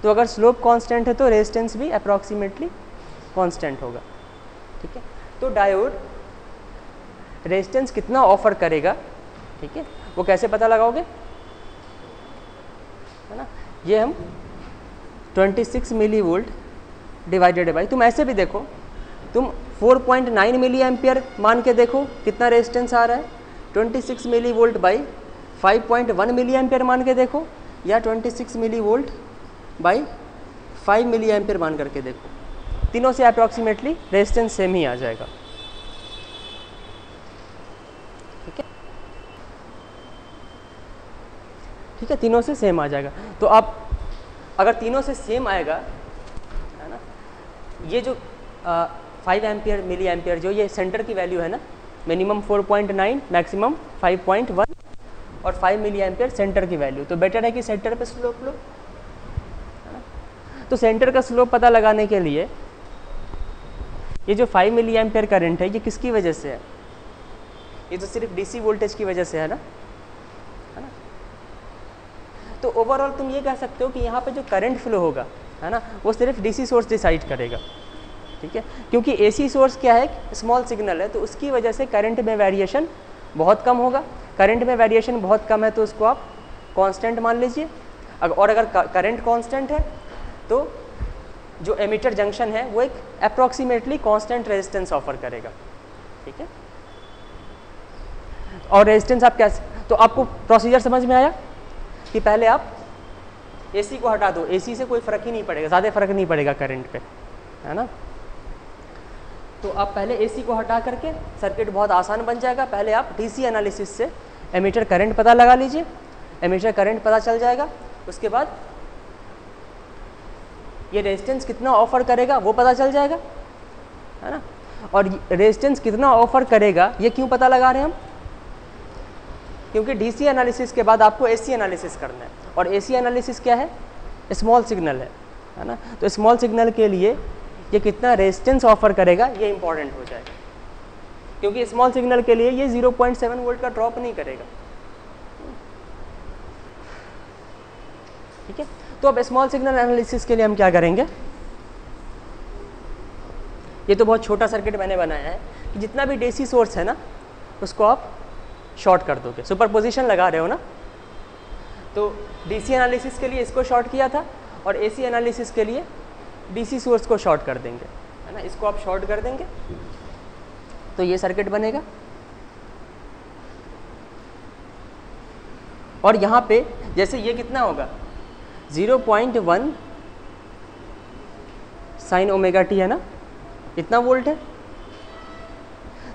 तो अगर स्लोप कांस्टेंट है तो रेजिस्टेंस भी अप्रॉक्सीमेटली कांस्टेंट होगा ठीक है। तो डायोड रेजिस्टेंस कितना ऑफर करेगा ठीक है, वो कैसे पता लगाओगे है ना। ये हम 26 मिली वोल्ट डिवाइडेड बाई, तुम ऐसे भी देखो, तुम 4.9 मिली एम्पियर मान के देखो कितना रेजिस्टेंस आ रहा है, 26 milli volt by 5.1 milli ampere मान के देखो, या 26 milli volt by 5 milli ampere मान करके देखो, तीनों से अप्रॉक्सीमेटली रेजिस्टेंस सेम ही आ जाएगा ठीक है। ठीक है, तीनों से सेम आ जाएगा। तो आप अगर तीनों से सेम आएगा है ना, ये जो 5 एम्पियर मिली एम्पियर जो ये सेंटर की वैल्यू है ना, मिनिमम 4.9 मैक्सिमम 5.1 और 5 मिली एम्पियर सेंटर की वैल्यू, तो बेटर है कि सेंटर पे स्लोप लो है ना। तो सेंटर का स्लोप पता लगाने के लिए ये जो 5 मिली एम्पियर करंट है ये किसकी वजह से है, ये तो सिर्फ डीसी वोल्टेज की वजह से है ना। तो ओवरऑल तुम ये कह सकते हो कि यहाँ पे जो करंट फ्लो होगा है ना, वो सिर्फ डीसी सोर्स डिसाइड करेगा ठीक है, क्योंकि एसी सोर्स क्या है, स्मॉल सिग्नल है, तो उसकी वजह से करंट में वेरिएशन बहुत कम होगा। करंट में वेरिएशन बहुत कम है तो उसको आप कांस्टेंट मान लीजिए, और अगर करंट कांस्टेंट है तो जो एमिटर जंक्शन है वो एक अप्रॉक्सीमेटली कांस्टेंट रेजिस्टेंस ऑफर करेगा ठीक है। और रेजिस्टेंस आप कैसे, तो आपको प्रोसीजर समझ में आया कि पहले आप एसी को हटा दो, एसी से कोई फ़र्क ही नहीं पड़ेगा, ज़्यादा फ़र्क नहीं पड़ेगा करंट पे है ना। तो आप पहले एसी को हटा करके सर्किट बहुत आसान बन जाएगा। पहले आप डीसी एनालिसिस से एमीटर करंट पता लगा लीजिए, एमीटर करंट पता चल जाएगा, उसके बाद ये रेजिस्टेंस कितना ऑफर करेगा वो पता चल जाएगा है ना। और रेजिस्टेंस कितना ऑफर करेगा ये क्यों पता लगा रहे हैं हम, क्योंकि डीसी एनालिसिस के बाद आपको एसी एनालिसिस करना है, और एसी एनालिसिस क्या है, स्मॉल सिग्नल है ना। तो स्मॉल सिग्नल के लिए ये कितना रेजिस्टेंस ऑफर करेगा ये इंपॉर्टेंट हो जाएगा, क्योंकि स्मॉल सिग्नल के लिए ये 0.7 वोल्ट का ड्रॉप नहीं करेगा ठीक है। तो अब स्मॉल सिग्नल एनालिसिस के लिए हम क्या करेंगे, ये तो बहुत छोटा सर्किट मैंने बनाया है कि जितना भी डीसी सोर्स है ना उसको आप शॉर्ट कर दोगे, सुपरपोजिशन लगा रहे हो ना। तो डीसी एनालिसिस के लिए इसको शॉर्ट किया था, और एसी एनालिसिस के लिए डीसी सोर्स को शॉर्ट कर देंगे है ना, इसको आप शॉर्ट कर देंगे तो ये सर्किट बनेगा। और यहाँ पे जैसे ये कितना होगा 0.1 साइन ओमेगा टी है ना, इतना वोल्ट है।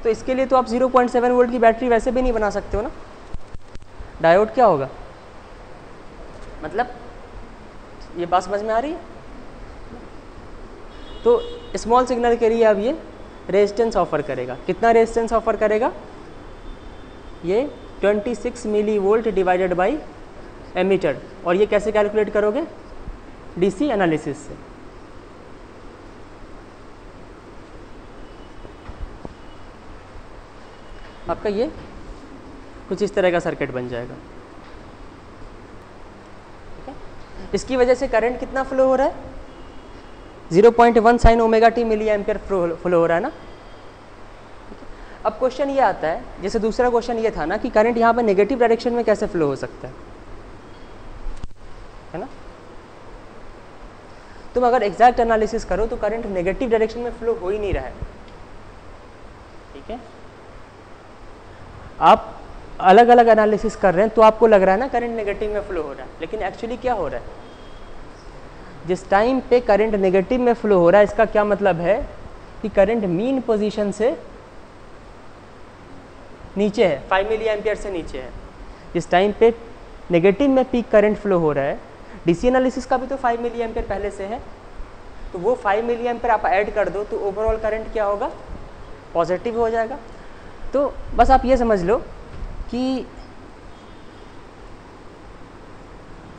तो इसके लिए तो आप 0.7 वोल्ट की बैटरी वैसे भी नहीं बना सकते हो ना। डायोड क्या होगा, मतलब ये बात समझ में आ रही है। तो स्मॉल सिग्नल के लिए अब ये रेजिस्टेंस ऑफर करेगा। कितना रेजिस्टेंस ऑफर करेगा, ये 26 milli volt divided by emitter. और ये कैसे कैलकुलेट करोगे, डीसी एनालिसिस से। आपका ये कुछ इस तरह का सर्किट बन जाएगा। ठीक है, इसकी वजह से करंट कितना फ्लो हो रहा है, 0.1 sine omega T milli ampere flow हो रहा है ना। अब क्वेश्चन ये आता है, जैसे दूसरा क्वेश्चन ये था ना कि करंट यहाँ पर नेगेटिव डायरेक्शन में कैसे फ्लो हो सकता है ना। तुम अगर एग्जैक्ट एनालिसिस करो तो करंट नेगेटिव डायरेक्शन में फ्लो हो ही नहीं रहा है। ठीक है, आप अलग अलग एनालिसिस कर रहे हैं तो आपको लग रहा है ना करंट नेगेटिव में फ्लो हो रहा है, लेकिन एक्चुअली क्या हो रहा है, जिस टाइम पे करंट नेगेटिव में फ्लो हो रहा है इसका क्या मतलब है कि करंट मीन पोजीशन से नीचे है, 5 मिली एम्पियर से नीचे है। जिस टाइम पे नेगेटिव में पीक करंट फ्लो हो रहा है, डीसी एनालिसिस का भी तो 5 मिली एम्पियर पहले से है, तो वो 5 मिली एम्पियर आप ऐड कर दो तो ओवरऑल करंट क्या होगा, पॉजिटिव हो जाएगा। तो बस आप ये समझ लो कि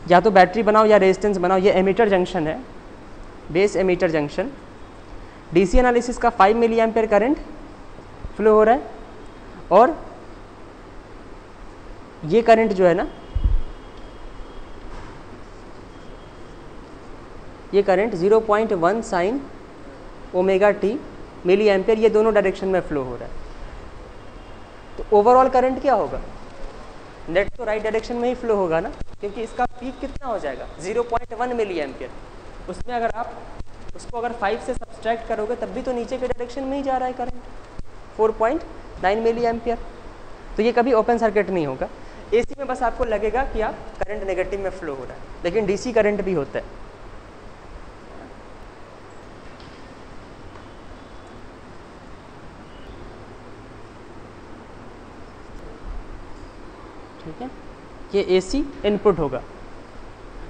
या तो बैटरी बनाओ या रेजिस्टेंस बनाओ, ये एमीटर जंक्शन है, base emitter junction. DC analysis का 5 मिली एम्पियर करंट फ्लो हो रहा है और ये करंट जो है ना, ये current 0.1 sine omega T milli ampere, ये दोनों डायरेक्शन में फ्लो हो रहा है। तो ओवरऑल करंट क्या होगा, नेट तो राइट डायरेक्शन में ही फ्लो होगा ना, क्योंकि इसका पीक कितना हो जाएगा 0.1 मिली एम्पियर। उसमें अगर आप उसको अगर 5 से सब्सट्रैक्ट करोगे तब भी तो नीचे के डायरेक्शन में ही जा रहा है करंट, 4.9 मिली एम्पियर। तो ये कभी ओपन सर्किट नहीं होगा। एसी में बस आपको लगेगा कि आप करंट नेगेटिव में फ्लो हो रहा है, लेकिन डीसी करंट भी होता है। ठीक है, ये एसी इनपुट होगा।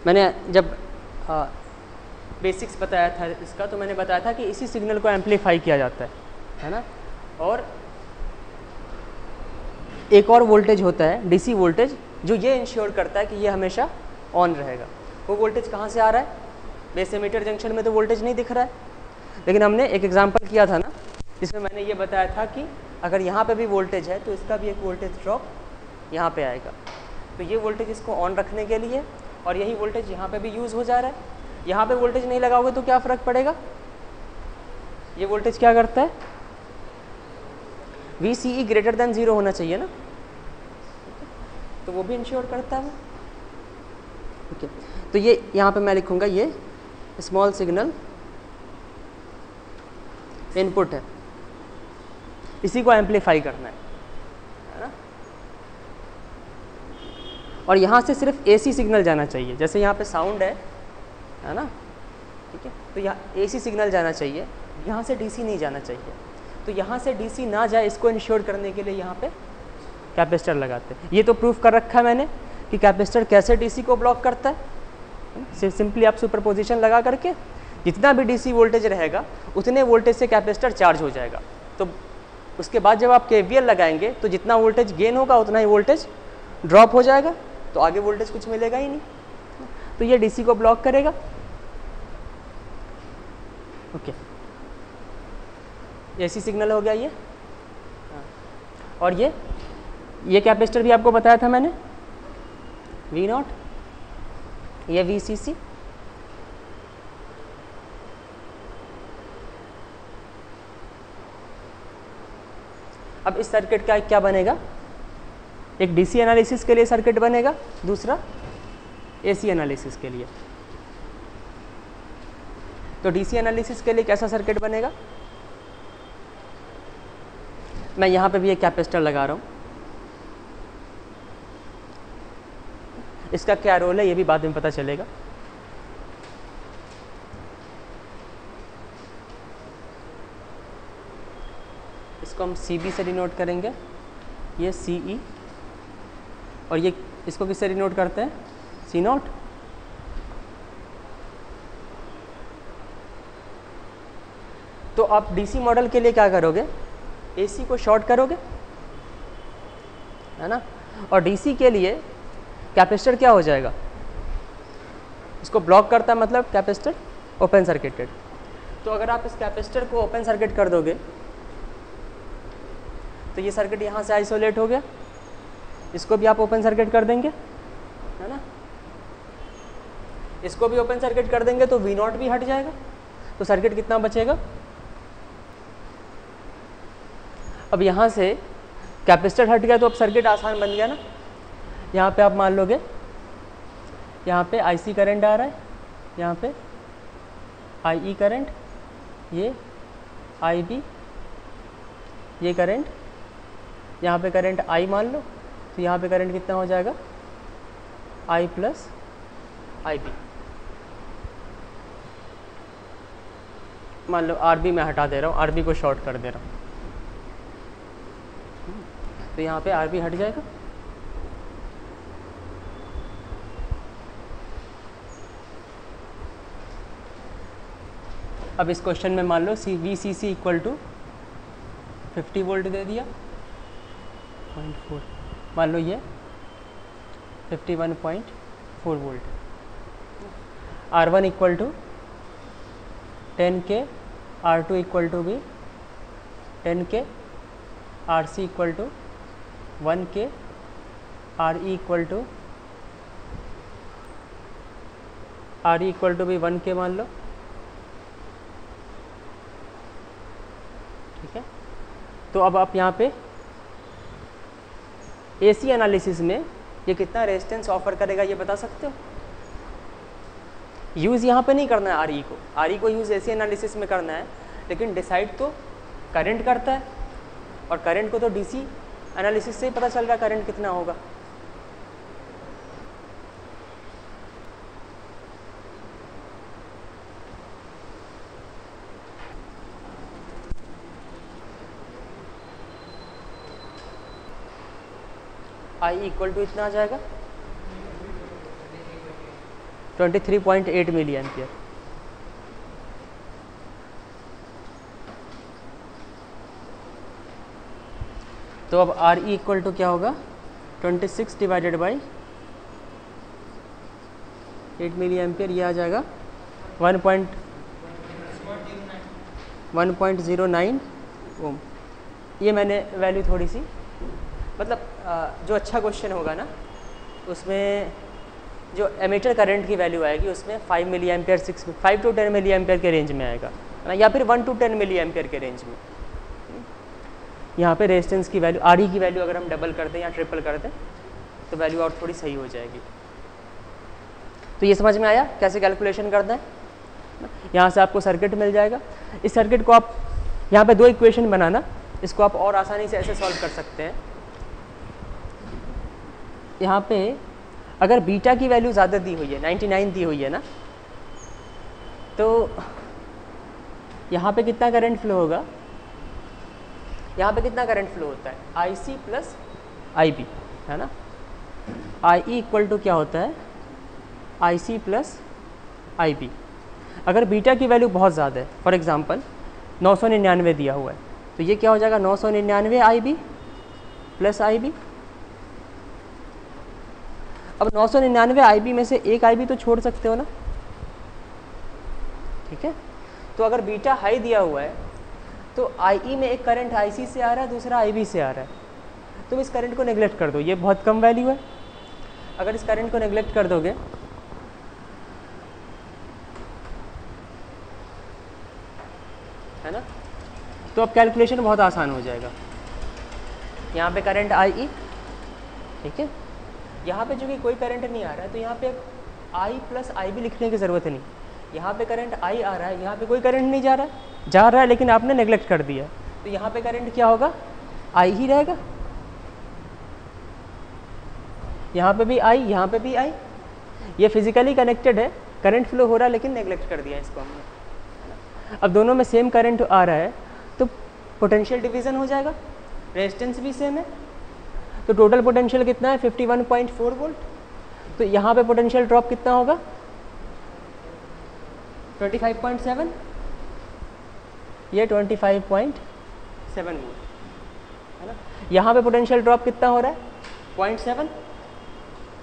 मैंने जब बेसिक्स बताया था इसका तो मैंने बताया था कि इसी सिग्नल को एम्पलीफाई किया जाता है ना। और एक और वोल्टेज होता है डीसी वोल्टेज, जो ये इंश्योर करता है कि ये हमेशा ऑन रहेगा। वो वोल्टेज कहाँ से आ रहा है, बेस एमीटर जंक्शन में तो वोल्टेज नहीं दिख रहा है, लेकिन हमने एक एग्जांपल किया था ना जिसमें मैंने ये बताया था कि अगर यहाँ पे भी वोल्टेज है तो इसका भी एक वोल्टेज ड्रॉप यहाँ पे आएगा। तो ये वोल्टेज इसको ऑन रखने के लिए, और यही वोल्टेज यहाँ पे भी यूज़ हो जा रहा है। यहाँ पे वोल्टेज नहीं लगाओगे तो क्या फ़र्क पड़ेगा, ये वोल्टेज क्या करता है, VCE ग्रेटर देन 0 होना चाहिए ना, तो वो भी इंश्योर करता है। ओके, तो ये यहाँ पे मैं लिखूँगा ये स्मॉल सिग्नल इनपुट है, इसी को एम्पलीफाई करना है ना। और यहाँ से सिर्फ AC सिग्नल जाना चाहिए, जैसे यहाँ पे साउंड है ना, ठीक है, तो यहाँ AC सिग्नल जाना चाहिए, यहाँ से DC नहीं जाना चाहिए। तो यहाँ से DC ना जाए इसको इंश्योर करने के लिए यहाँ पे कैपेसिटर लगाते हैं। ये तो प्रूफ कर रखा है मैंने कि कैपेसिटर कैसे DC को ब्लॉक करता है। सिंपली आप सुपरपोजिशन लगा करके जितना भी DC वोल्टेज रहेगा उतने वोल्टेज से कैपेसिटर चार्ज हो जाएगा। तो उसके बाद जब आप KVL लगाएंगे तो जितना वोल्टेज गेन होगा उतना ही वोल्टेज ड्रॉप हो जाएगा, तो आगे वोल्टेज कुछ मिलेगा ही नहीं। तो ये DC को ब्लॉक करेगा। ओके, AC सिग्नल हो गया ये। और ये कैपेसिटर भी आपको बताया था मैंने, V0, ये VCC। अब इस सर्किट का क्या बनेगा, एक DC एनालिसिस के लिए सर्किट बनेगा, दूसरा AC एनालिसिस के लिए। तो DC एनालिसिस के लिए कैसा सर्किट बनेगा, मैं यहाँ पे भी एक कैपेसिटर लगा रहा हूँ। इसका क्या रोल है ये भी बाद में पता चलेगा। इसको हम सी बी से डिनोट करेंगे, ये सी ई, और ये इसको किससे डिनोट करते हैं, सी नॉट। तो आप डीसी मॉडल के लिए क्या करोगे, एसी को शॉर्ट करोगे, है ना, और डीसी के लिए कैपेसिटर क्या हो जाएगा, इसको ब्लॉक करता है, मतलब कैपेसिटर ओपन सर्किटेड। तो अगर आप इस कैपेसिटर को ओपन सर्किट कर दोगे तो ये सर्किट यहाँ से आइसोलेट हो गया, इसको भी आप ओपन सर्किट कर देंगे, है ना, इसको भी ओपन सर्किट कर देंगे तो वी नॉट भी हट जाएगा, तो सर्किट कितना बचेगा। अब यहाँ से कैपेसिटर हट गया तो अब सर्किट आसान बन गया ना। यहाँ पे आप मान लोगे, यहाँ पे आईसी करंट आ रहा है, यहाँ पे आईई करंट, ये आईबी, ये करंट, यहाँ पे करंट आई मान लो, तो यहाँ पे करंट कितना हो जाएगा, आई प्लस आई बी। मान लो आर बी मैं हटा दे रहा हूँ, आर बी को शॉर्ट कर दे रहा हूँ, तो यहाँ पे आर बी हट जाएगा। अब इस क्वेश्चन में मान लो C V C C equal to 50 volt दे दिया, 0.4, मान लो ये 51.4 volt. R1 equal to 10K, R2 equal to भी 10K, RC equal to 1K, RE equal to भी 1K मान लो, ठीक है। तो अब आप यहाँ पे एसी एनालिसिस में ये कितना रेजिस्टेंस ऑफर करेगा ये बता सकते हो। यूज़ यहाँ पे नहीं करना है आरई को, आरई को यूज़ एसी एनालिसिस में करना है, लेकिन डिसाइड तो करंट करता है, और करंट को तो डीसी एनालिसिस से ही पता चल रहा है करंट कितना होगा। आई इक्वल टू इतना आ जाएगा 23.8 मिली एम्पियर। तो अब आर ई इक्वल टू क्या होगा, 26 डिवाइडेड बाई 8 मिली एम्पियर, ये आ जाएगा 1.09 ओम। ये मैंने वैल्यू थोड़ी सी, मतलब जो अच्छा क्वेश्चन होगा ना उसमें जो एमीटर करंट की वैल्यू आएगी उसमें 5 milli ampere, 5 to 10 milli ampere के रेंज में आएगा, है ना, या फिर 1 to 10 मिली एम्पियर के रेंज में। यहाँ पे रेजिस्टेंस की वैल्यू, आर ई की वैल्यू अगर हम डबल कर दें या ट्रिपल कर दें तो वैल्यू और थोड़ी सही हो जाएगी। तो ये समझ में आया कैसे कैलकुलेशन करना है। यहाँ से आपको सर्किट मिल जाएगा। इस सर्किट को आप यहाँ पे 2 इक्वेशन बनाना, इसको आप और आसानी से ऐसे सॉल्व कर सकते हैं। यहाँ पे अगर बीटा की वैल्यू ज़्यादा दी हुई है, 99 दी हुई है ना, तो यहाँ पे कितना करंट फ्लो होगा, यहाँ पे कितना करंट फ्लो होता है, आई सी प्लस आई बी, है ना। आई ई इक्वल टू क्या होता है, आई सी प्लस आई बी। अगर बीटा की वैल्यू बहुत ज़्यादा है, फॉर एग्जांपल 999 दिया हुआ है, तो ये क्या हो जाएगा 999 आई बी प्लस आई बी। अब 999 आई बी में से एक आई बी तो छोड़ सकते हो ना, ठीक है। तो अगर बीटा हाई दिया हुआ है तो आई ई में एक करंट आई सी से आ रहा है, दूसरा आई बी से आ रहा है, तुम इस करंट को नेगलेक्ट कर दो, ये बहुत कम वैल्यू है। अगर इस करंट को नेगलेक्ट कर दोगे है ना, तो अब कैलकुलेशन बहुत आसान हो जाएगा। यहाँ पे करंट आई ई, ठीक है, यहाँ पे जो कि कोई करंट नहीं आ रहा है तो यहाँ पे आई प्लस आई बी लिखने की ज़रूरत नहीं। यहाँ पे करंट आई आ रहा है, यहाँ पे कोई करंट नहीं जा रहा है, जा रहा है लेकिन आपने नेगलेक्ट कर दिया, तो यहाँ पे करंट क्या होगा, आई ही रहेगा। यहाँ पे भी आई, यहाँ पे भी आई, ये फिजिकली कनेक्टेड है, करंट फ्लो हो रहा है लेकिन नेगलेक्ट कर दिया इसको हमने। अब दोनों में सेम करंट आ रहा है तो पोटेंशियल डिवीज़न हो जाएगा, रेजिस्टेंस भी सेम है, तो टोटल पोटेंशियल कितना है 51.4 वोल्ट। तो यहाँ पे पोटेंशियल ड्रॉप कितना होगा 25.7, ये 25.7 वोल्ट है ना। यहाँ पे पोटेंशियल ड्रॉप कितना हो रहा है 0.7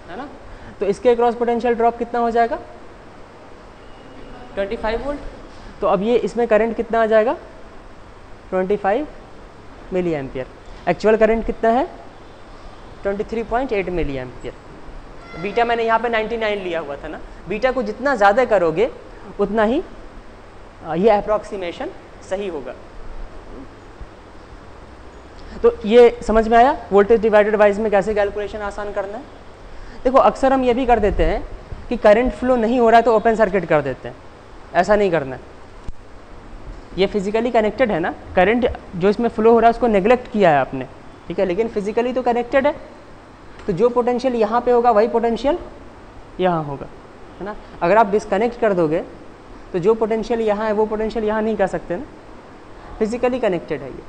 है ना, तो इसके क्रॉस पोटेंशियल ड्रॉप कितना हो जाएगा 25 वोल्ट। तो अब ये इसमें करंट कितना आ जाएगा 25 मिली एम्पियर। एक्चुअल करंट कितना है 23.8 मिली एम्पियर। बीटा मैंने यहाँ पे 99 लिया हुआ था ना, बीटा को जितना ज़्यादा करोगे उतना ही ये अप्रॉक्सीमेशन सही होगा। तो ये समझ में आया वोल्टेज डिवाइडेड बाय में कैसे कैलकुलेशन आसान करना है। देखो अक्सर हम ये भी कर देते हैं कि करंट फ्लो नहीं हो रहा है तो ओपन सर्किट कर देते हैं, ऐसा नहीं करना है। ये फिजिकली कनेक्टेड है ना, करंट जो इसमें फ्लो हो रहा है उसको नेग्लेक्ट किया है आपने, ठीक है, लेकिन फिजिकली तो कनेक्टेड है। तो जो पोटेंशियल यहाँ पे होगा वही पोटेंशियल यहाँ होगा, है ना। अगर आप डिस्कनेक्ट कर दोगे तो जो पोटेंशियल यहाँ है वो पोटेंशियल यहाँ नहीं कर सकते ना, फिजिकली कनेक्टेड है ये।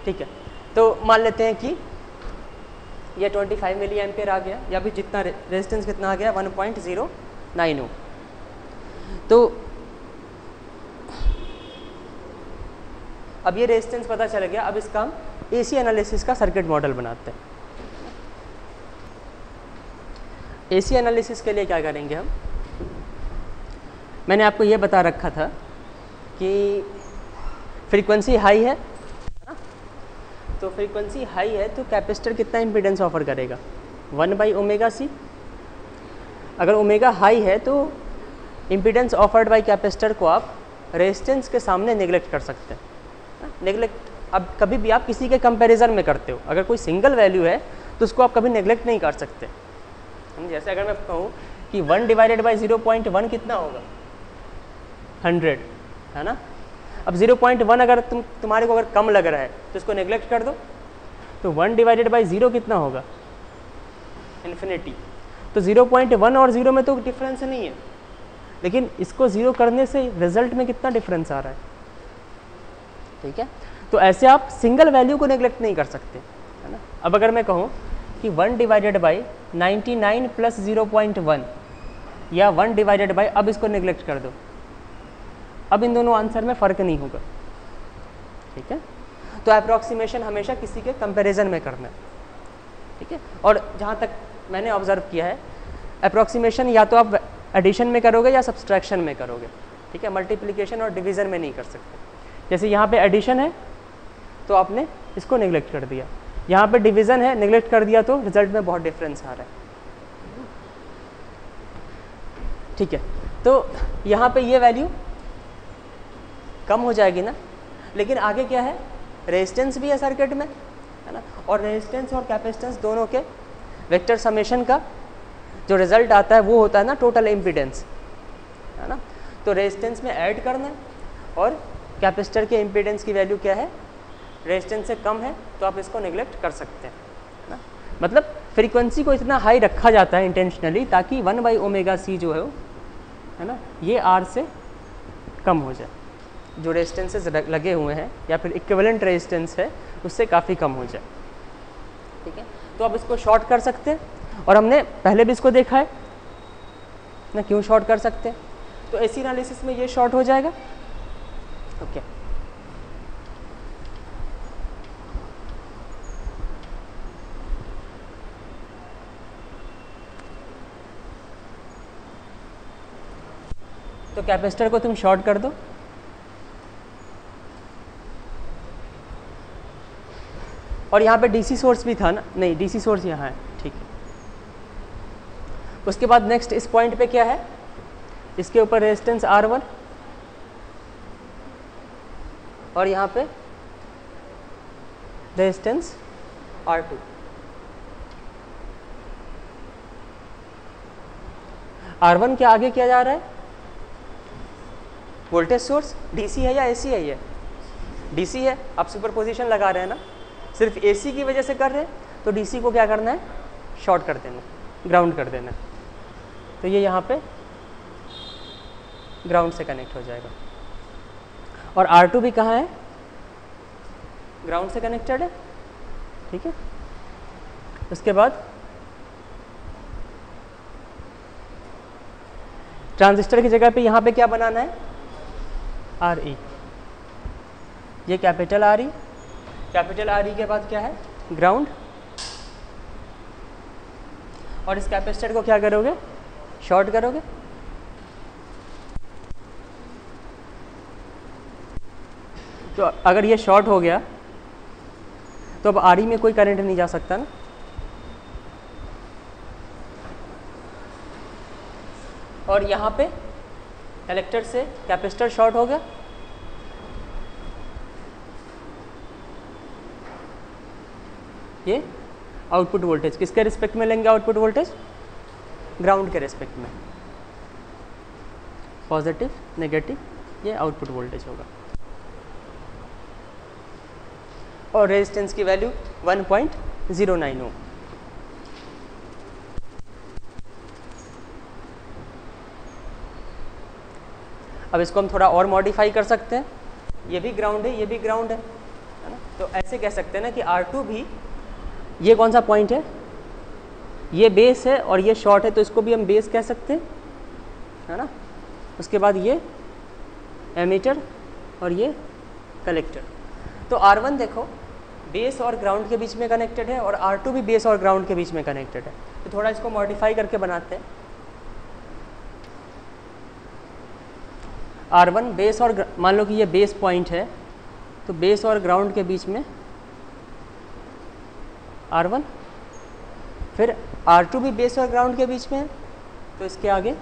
ठीक है, तो मान लेते हैं कि ये 25 मिली एम्पियर आ गया, या फिर जितना रेजिस्टेंस कितना आ गया 1.09 ओम। तो अब ये रेजिस्टेंस पता चल गया, अब इसका हम एसी एनालिसिस का सर्किट मॉडल बनाते हैं। एसी एनालिसिस के लिए क्या करेंगे हम, मैंने आपको ये बता रखा था कि फ्रीक्वेंसी हाई है ना, तो फ्रीक्वेंसी हाई है तो कैपेसिटर कितना इम्पीडेंस ऑफर करेगा 1/ω/c। अगर ओमेगा हाई है तो इम्पीडेंस ऑफर्ड बाय कैपेसिटर को आप रेजिस्टेंस के सामने नेग्लेक्ट कर सकते हैं। नेग्लेक्ट अब कभी भी आप किसी के कंपैरिजन में करते हो, अगर कोई सिंगल वैल्यू है तो उसको आप कभी नेग्लेक्ट नहीं कर सकते। जैसे अगर मैं कहूँ कि 1/0.1 कितना होगा 100 है ना। अब 0.1 अगर तुम्हारे को अगर कम लग रहा है तो इसको नेग्लेक्ट कर दो, तो 1/0 कितना होगा इन्फिनिटी। तो 0.1 और 0 में तो डिफरेंस नहीं है, लेकिन इसको 0 करने से रिजल्ट में कितना डिफरेंस आ रहा है, ठीक है। तो ऐसे आप सिंगल वैल्यू को नेग्लेक्ट नहीं कर सकते, है ना। अब अगर मैं कहूँ कि 1/99 + 0.1 या 1/, अब इसको नेग्लेक्ट कर दो, अब इन दोनों आंसर में फ़र्क नहीं होगा, ठीक है। तो अप्रॉक्सीमेशन हमेशा किसी के कंपैरिजन में करना है, ठीक है। और जहाँ तक मैंने ऑब्जर्व किया है अप्रॉक्सीमेशन या तो आप एडिशन में करोगे या सब्सट्रैक्शन में करोगे, ठीक है, मल्टीप्लिकेशन और डिवीज़न में नहीं कर सकते। जैसे यहाँ पे एडिशन है तो आपने इसको नेग्लेक्ट कर दिया, यहाँ पे डिवीज़न है नेग्लेक्ट कर दिया, तो रिजल्ट में बहुत डिफरेंस आ रहा है, ठीक है। तो यहाँ पे ये वैल्यू कम हो जाएगी ना, लेकिन आगे क्या है रेजिस्टेंस भी है सर्किट में, है ना, और रेजिस्टेंस और कैपेसिटेंस दोनों के वेक्टर समेशन का जो रिजल्ट आता है वो होता है ना टोटल इम्पीडेंस, है ना। तो रेजिस्टेंस में ऐड करना है और कैपेसिटर के इम्पीडेंस की वैल्यू क्या है रेजिस्टेंस से कम है, तो आप इसको नेग्लेक्ट कर सकते हैं, है ना। मतलब फ्रीक्वेंसी को इतना हाई रखा जाता है इंटेंशनली ताकि 1/ω/c जो है ना, ये R से कम हो जाए, जो रेजिस्टेंसेस लगे हुए हैं या फिर इक्विवेलेंट रेजिस्टेंस है उससे काफ़ी कम हो जाए, ठीक है। तो अब इसको शॉर्ट कर सकते हैं, और हमने पहले भी इसको देखा है ना, क्यों शॉर्ट कर सकते हैं। तो एसी एनालिसिस में ये शॉर्ट हो जाएगा, ओके। तो कैपेसिटर को तुम शॉर्ट कर दो, और यहाँ पे डीसी सोर्स भी था ना, नहीं डीसी सोर्स यहाँ है, ठीक है। उसके बाद नेक्स्ट इस पॉइंट पे क्या है, इसके ऊपर रेजिस्टेंस R1 और यहाँ पे रेजिस्टेंस R2। R1 के आगे क्या जा रहा है वोल्टेज सोर्स, डीसी है या एसी है, ये डीसी है, आप सुपरपोजिशन लगा रहे हैं ना, सिर्फ एसी की वजह से कर रहे हैं, तो डीसी को क्या करना है शॉर्ट कर देना, ग्राउंड कर देना। तो ये यहाँ पे ग्राउंड से कनेक्ट हो जाएगा। और R2 भी कहाँ है, ग्राउंड से कनेक्टेड है, ठीक है। उसके बाद ट्रांजिस्टर की जगह पे यहाँ पे क्या बनाना है, RE, ये कैपिटल RE, कैपिटल RE के बाद क्या है, ग्राउंड। और इस कैपेसिटर को क्या करोगे, शॉर्ट करोगे। तो अगर ये शॉर्ट हो गया तो अब RE में कोई करंट नहीं जा सकता ना। और यहाँ पे कलेक्टर से कैपेसिटर शॉर्ट हो गया, ये आउटपुट वोल्टेज किसके रिस्पेक्ट में लेंगे, आउटपुट वोल्टेज ग्राउंड के रिस्पेक्ट में, पॉजिटिव नेगेटिव, ये आउटपुट वोल्टेज होगा। और रेजिस्टेंस की वैल्यू 1.09 ओम। अब इसको हम थोड़ा और मॉडिफाई कर सकते हैं, ये भी ग्राउंड है, ये भी ग्राउंड है ना। तो ऐसे कह सकते हैं ना कि R2 भी, ये कौन सा पॉइंट है, ये बेस है और ये शॉर्ट है, तो इसको भी हम बेस कह सकते हैं, है ना। उसके बाद ये एमीटर और ये कलेक्टर। तो R1 देखो बेस और ग्राउंड के बीच में कनेक्टेड है और R2 भी बेस और ग्राउंड के बीच में कनेक्टेड है। तो थोड़ा इसको मॉडिफाई करके बनाते हैं। R1 बेस और, मान लो कि ये बेस पॉइंट है, तो बेस और ग्राउंड के बीच में R1, फिर R2 भी बेस और ग्राउंड के बीच में है, तो इसके आगे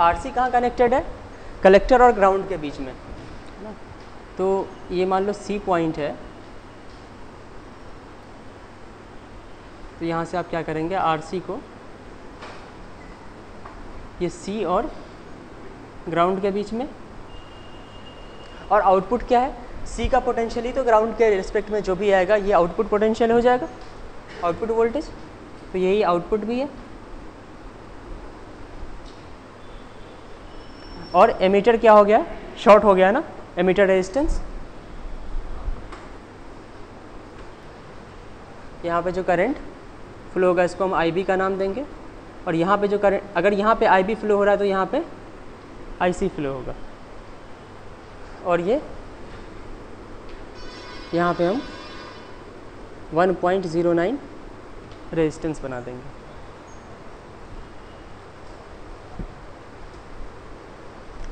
RC कहाँ कनेक्टेड है, कलेक्टर और ग्राउंड के बीच में, है ना। तो ये मान लो C पॉइंट है, तो यहाँ से आप क्या करेंगे, RC को ये C और ग्राउंड के बीच में, और आउटपुट क्या है, C का पोटेंशियल ही तो ग्राउंड के रिस्पेक्ट में जो भी आएगा ये आउटपुट पोटेंशियल हो जाएगा, आउटपुट वोल्टेज। तो यही आउटपुट भी है। और एमीटर क्या हो गया, शॉर्ट हो गया ना, एमीटर रेजिस्टेंस। यहाँ पे जो करंट फ्लो होगा इसको हम IB का नाम देंगे, और यहाँ पे जो करंट, अगर यहाँ पे IB फ्लो हो रहा है तो यहाँ पे IC फ्लो होगा। और ये यहाँ पे हम 1.09 रेजिस्टेंस बना देंगे।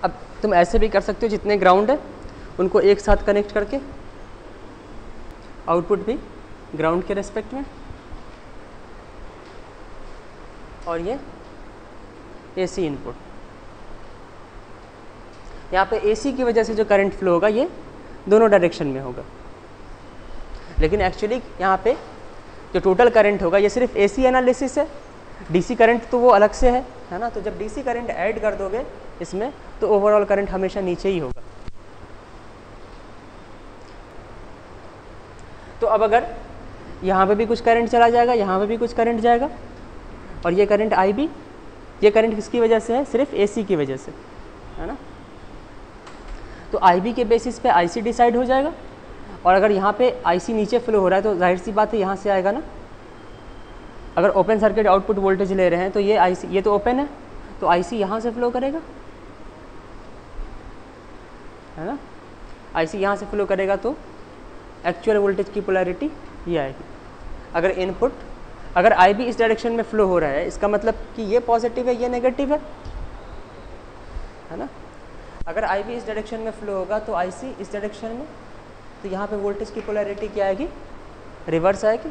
अब तुम ऐसे भी कर सकते हो, जितने ग्राउंड है उनको एक साथ कनेक्ट करके, आउटपुट भी ग्राउंड के रेस्पेक्ट में, और ये AC इनपुट। यहाँ पे AC की वजह से जो करंट फ्लो होगा ये दोनों डायरेक्शन में होगा, लेकिन एक्चुअली यहाँ पे जो टोटल करंट होगा ये सिर्फ AC एनालिसिस है, DC करंट तो वो अलग से है ना। तो जब DC करंट ऐड कर दोगे इसमें तो ओवरऑल करंट हमेशा नीचे ही होगा। तो अब अगर यहाँ पे भी कुछ करंट चला जाएगा, यहाँ पे भी कुछ करंट जाएगा, और ये करंट IB, ये करंट किसकी वजह से है, सिर्फ AC की वजह से, है ना। तो IB के बेसिस पे IC डिसाइड हो जाएगा। और अगर यहाँ पे IC नीचे फ्लो हो रहा है तो जाहिर सी बात है यहाँ से आएगा ना। अगर ओपन सर्किट आउटपुट वोल्टेज ले रहे हैं तो ये IC, ये तो ओपन है, तो IC यहाँ से फ्लो करेगा, है ना। IC यहाँ से फ्लो करेगा तो एक्चुअल वोल्टेज की पोलैरिटी ये आएगी। अगर इनपुट, अगर IB इस डायरेक्शन में फ्लो हो रहा है, इसका मतलब कि ये पॉजिटिव है, ये नेगेटिव है ना। अगर IB इस डायरेक्शन में फ्लो होगा तो IC इस डायरेक्शन में, तो यहाँ पे वोल्टेज की पोलैरिटी क्या आएगी, रिवर्स आएगी।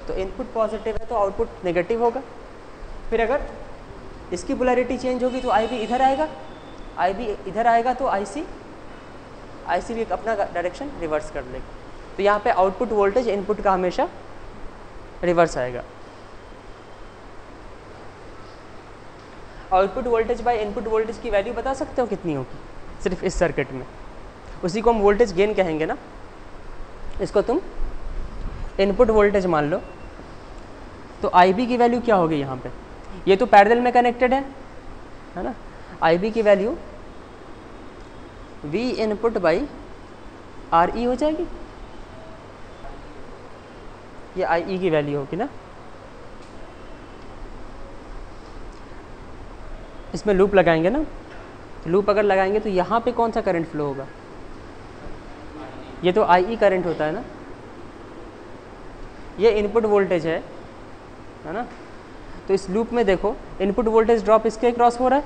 तो इनपुट पॉजिटिव है तो आउटपुट नेगेटिव होगा। फिर अगर इसकी पोलैरिटी चेंज होगी तो IB इधर आएगा, IB इधर आएगा तो IC भी अपना डायरेक्शन रिवर्स कर लेगा। तो यहाँ पे आउटपुट वोल्टेज इनपुट का हमेशा रिवर्स आएगा। Output voltage by input voltage की वैल्यू बता सकते हो कितनी होगी सिर्फ इस सर्किट में, उसी को हम वोल्टेज गेन कहेंगे ना। इसको तुम इनपुट वोल्टेज मान लो, तो IB की वैल्यू क्या होगी यहाँ पे, ये तो पैरेलल में कनेक्टेड है ना, IB की value V input by RE हो जाएगी, ये IE की वैल्यू होगी ना। इसमें लूप लगाएंगे ना, तो लूप अगर लगाएंगे तो यहाँ पे कौन सा करंट फ्लो होगा, ये तो IE करंट होता है ना, ये इनपुट वोल्टेज है ना। तो इस लूप में देखो इनपुट वोल्टेज ड्रॉप इसके क्रॉस हो रहा है,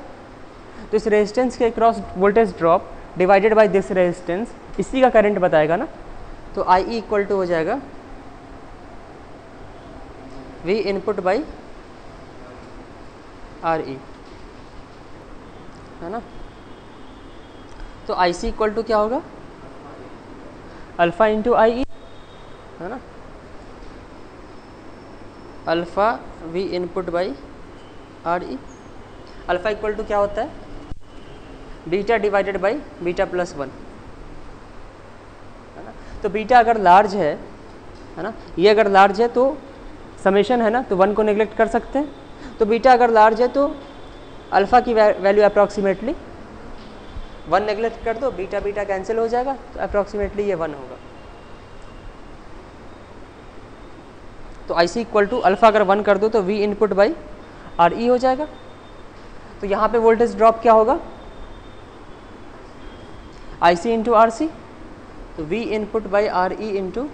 तो इस रेजिस्टेंस के cross voltage drop divided by this resistance इसी का करंट बताएगा ना। तो IE इक्वल टू हो जाएगा V इनपुट बाई RE, है ना। तो IC इक्वल टू क्या होगा, अल्फ़ा इंटू IE, है ना, alpha V input by RE। Alpha equal to क्या होता है, beta divided by beta plus 1, है ना। तो बीटा अगर लार्ज है ना, ये अगर लार्ज है तो समेशन है ना, तो 1 को नेग्लेक्ट कर सकते हैं। तो बीटा अगर लार्ज है तो अल्फ़ा की वैल्यू अप्रॉक्सीमेटली 1 नेग्लेक्ट कर दो, बीटा बीटा कैंसिल हो जाएगा, तो अप्रॉक्सीमेटली ये 1 होगा। तो IC इक्वल टू अल्फ़ा अगर 1 कर दो तो V इनपुट बाई RE हो जाएगा। तो यहाँ पे वोल्टेज ड्रॉप क्या होगा, IC इंटू RC, तो V input by RE into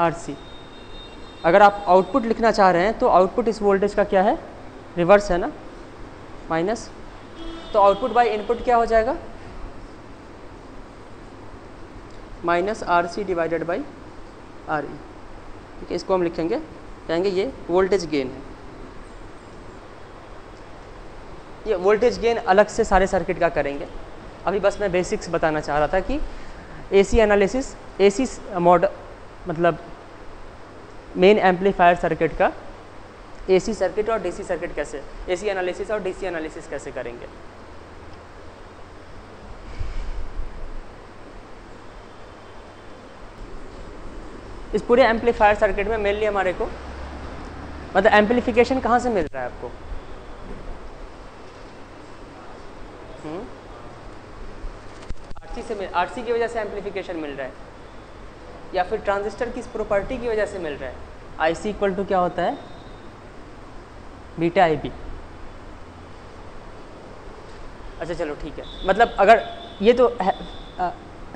RC। अगर आप आउटपुट लिखना चाह रहे हैं तो आउटपुट इस वोल्टेज का क्या है, रिवर्स है ना, माइनस। तो आउटपुट बाई इनपुट क्या हो जाएगा, minus RC divided by RE। ठीक है, इसको हम लिखेंगे, कहेंगे ये वोल्टेज गेन है। ये वोल्टेज गेन अलग से सारे सर्किट का करेंगे, अभी बस मैं बेसिक्स बताना चाह रहा था कि AC एनालिसिस, AC मॉडल मतलब मेन एम्पलीफायर सर्किट का AC सर्किट और DC सर्किट कैसे, AC एनालिसिस और DC एनालिसिस कैसे करेंगे। इस पूरे एम्पलीफायर सर्किट में मेनली हमारे को मतलब एम्पलीफिकेशन कहाँ से मिल रहा है आपको, RC से RC की वजह से एम्पलीफिकेशन मिल रहा है, या फिर ट्रांजिस्टर की इस प्रॉपर्टी की वजह से मिल रहा है। IC इक्वल टू क्या होता है, बीटा IB। अच्छा चलो ठीक है, मतलब अगर ये तो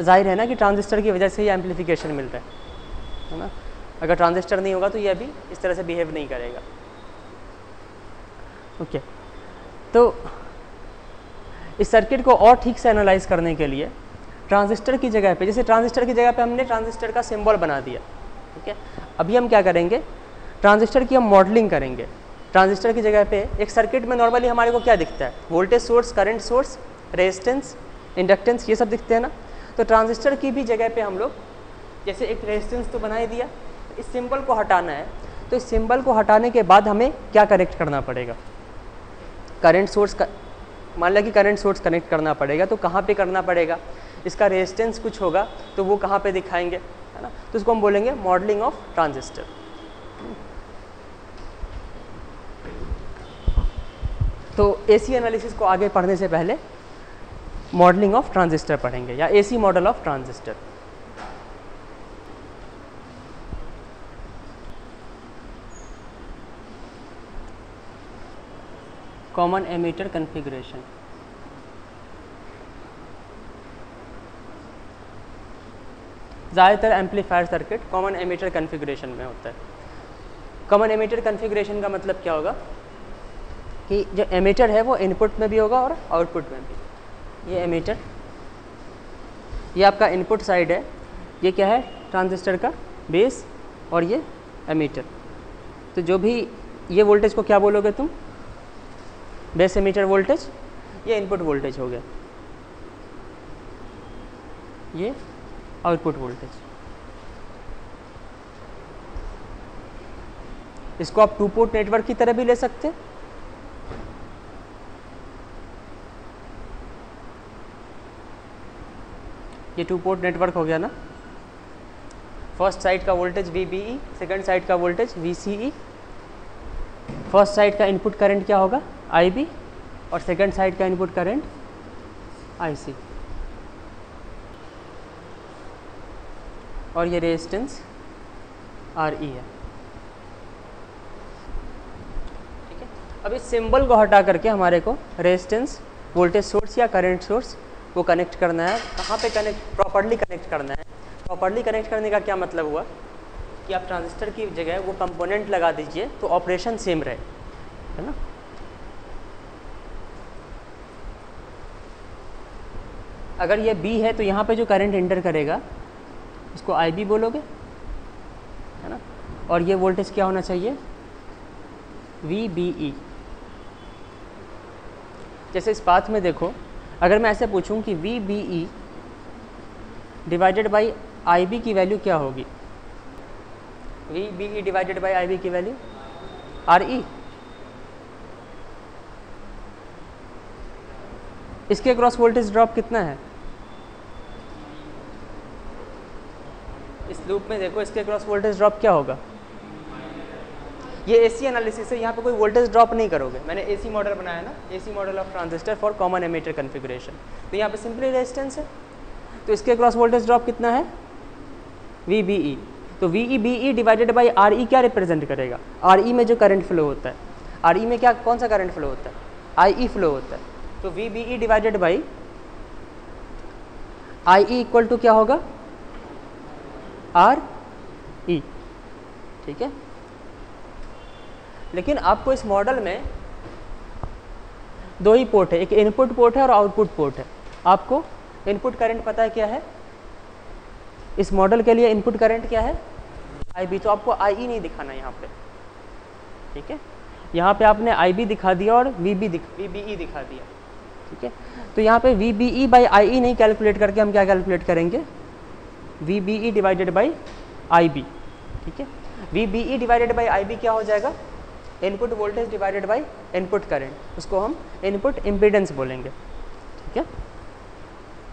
जाहिर है ना कि ट्रांजिस्टर की वजह से ही एम्पलीफिकेशन मिल रहा है ना। अगर ट्रांजिस्टर नहीं होगा तो ये अभी इस तरह से बिहेव नहीं करेगा। ओके, तो इस सर्किट को और ठीक से एनालाइज करने के लिए ट्रांजिस्टर की जगह पे, जैसे ट्रांजिस्टर की जगह पे हमने ट्रांजिस्टर का सिंबल बना दिया, ठीक है। अभी हम क्या करेंगे, ट्रांजिस्टर की हम मॉडलिंग करेंगे। ट्रांजिस्टर की जगह पे एक सर्किट में नॉर्मली हमारे को क्या दिखता है, voltage source, current source, resistance, inductance, ये सब दिखते हैं ना। तो ट्रांजिस्टर की भी जगह पे हम लोग जैसे एक रेजिस्टेंस तो बना ही दिया, इस सिंबल को हटाना है, तो इस सिंबल को हटाने के बाद हमें क्या कनेक्ट करना पड़ेगा, करंट सोर्स का, मान लिया कि करंट सोर्स कनेक्ट करना पड़ेगा, तो कहाँ पे करना पड़ेगा, इसका रेजिस्टेंस कुछ होगा तो वो कहाँ पे दिखाएंगे, है ना। तो इसको हम बोलेंगे मॉडलिंग ऑफ ट्रांजिस्टर। तो AC एनालिसिस को आगे पढ़ने से पहले मॉडलिंग ऑफ ट्रांजिस्टर पढ़ेंगे, या AC model of transistor. Common emitter configuration. ज़्यादातर amplifier circuit common emitter configuration में होता है। कॉमन एमीटर कॉन्फ़िगरेशन का मतलब क्या होगा कि जो एमीटर है वो इनपुट में भी होगा और आउटपुट में भी। ये एमीटर, ये आपका इनपुट साइड है, ये क्या है, ट्रांजिस्टर का बेस, और ये एमीटर। तो जो भी ये वोल्टेज को क्या बोलोगे तुम, बेस एमीटर वोल्टेज, ये इनपुट वोल्टेज हो गया, ये आउटपुट वोल्टेज। इसको आप 2 पोर्ट नेटवर्क की तरह भी ले सकते हैं। ये 2 पोर्ट नेटवर्क हो गया ना। फर्स्ट साइड का वोल्टेज VBE, सेकंड साइड का वोल्टेज VCE। फर्स्ट साइड का इनपुट करंट क्या होगा IB और सेकंड साइड का इनपुट करंट IC। और ये रेजिस्टेंस RE है। ठीक है, अब इस सिंबल को हटा करके हमारे को रेजिस्टेंस, वोल्टेज सोर्स या करंट सोर्स को कनेक्ट करना है। कहाँ पे कनेक्ट, प्रॉपर्ली कनेक्ट करना है। प्रॉपर्ली कनेक्ट करने का क्या मतलब हुआ कि आप ट्रांजिस्टर की जगह वो कंपोनेंट लगा दीजिए तो ऑपरेशन सेम रहे, है ना। अगर ये B है तो यहाँ पे जो करंट एंटर करेगा इसको IB बोलोगे, है ना। और ये वोल्टेज क्या होना चाहिए VBE। जैसे इस पाथ में देखो, अगर मैं ऐसे पूछूं कि VBE डिवाइडेड बाई IB की वैल्यू क्या होगी, VBE डिवाइडेड बाई IB की वैल्यू RE। इसके क्रॉस वोल्टेज ड्रॉप कितना है, इस लूप में देखो इसके क्रॉस वोल्टेज ड्रॉप क्या होगा। ये AC एनालिसिस है, यहाँ पे कोई वोल्टेज ड्रॉप नहीं करोगे। मैंने AC मॉडल बनाया ना, AC model of transistor for common emitter configuration. तो यहाँ पे सिंपली रेजिस्टेंस है, तो इसके क्रॉस वोल्टेज ड्रॉप कितना है VBE। तो VBE डिवाइडेड बाई RE क्या रिप्रेजेंट करेगा, RE में जो करंट फ्लो होता है, RE में क्या कौन सा करंट फ्लो होता है IE फ्लो होता है। तो VBE divided by IE equal to क्या होगा RE। ठीक है, लेकिन आपको इस मॉडल में दो ही पोर्ट है, एक इनपुट पोर्ट है और आउटपुट पोर्ट है। आपको इनपुट करंट पता है क्या है, इस मॉडल के लिए इनपुट करंट क्या है IB, तो आपको IE नहीं दिखाना यहाँ पे। ठीक है, यहाँ पे आपने IB दिखा दिया और VBE दिखा दिया। ठीक है, तो यहाँ पे VBE बाई IE नहीं कैलकुलेट करके हम क्या कैलकुलेट करेंगे VBE डिवाइडेड बाई IB। ठीक है, VBE डिवाइडेड बाई IB क्या हो जाएगा input voltage divided by input current, उसको हम इनपुट इम्पीडेंस बोलेंगे। ठीक है,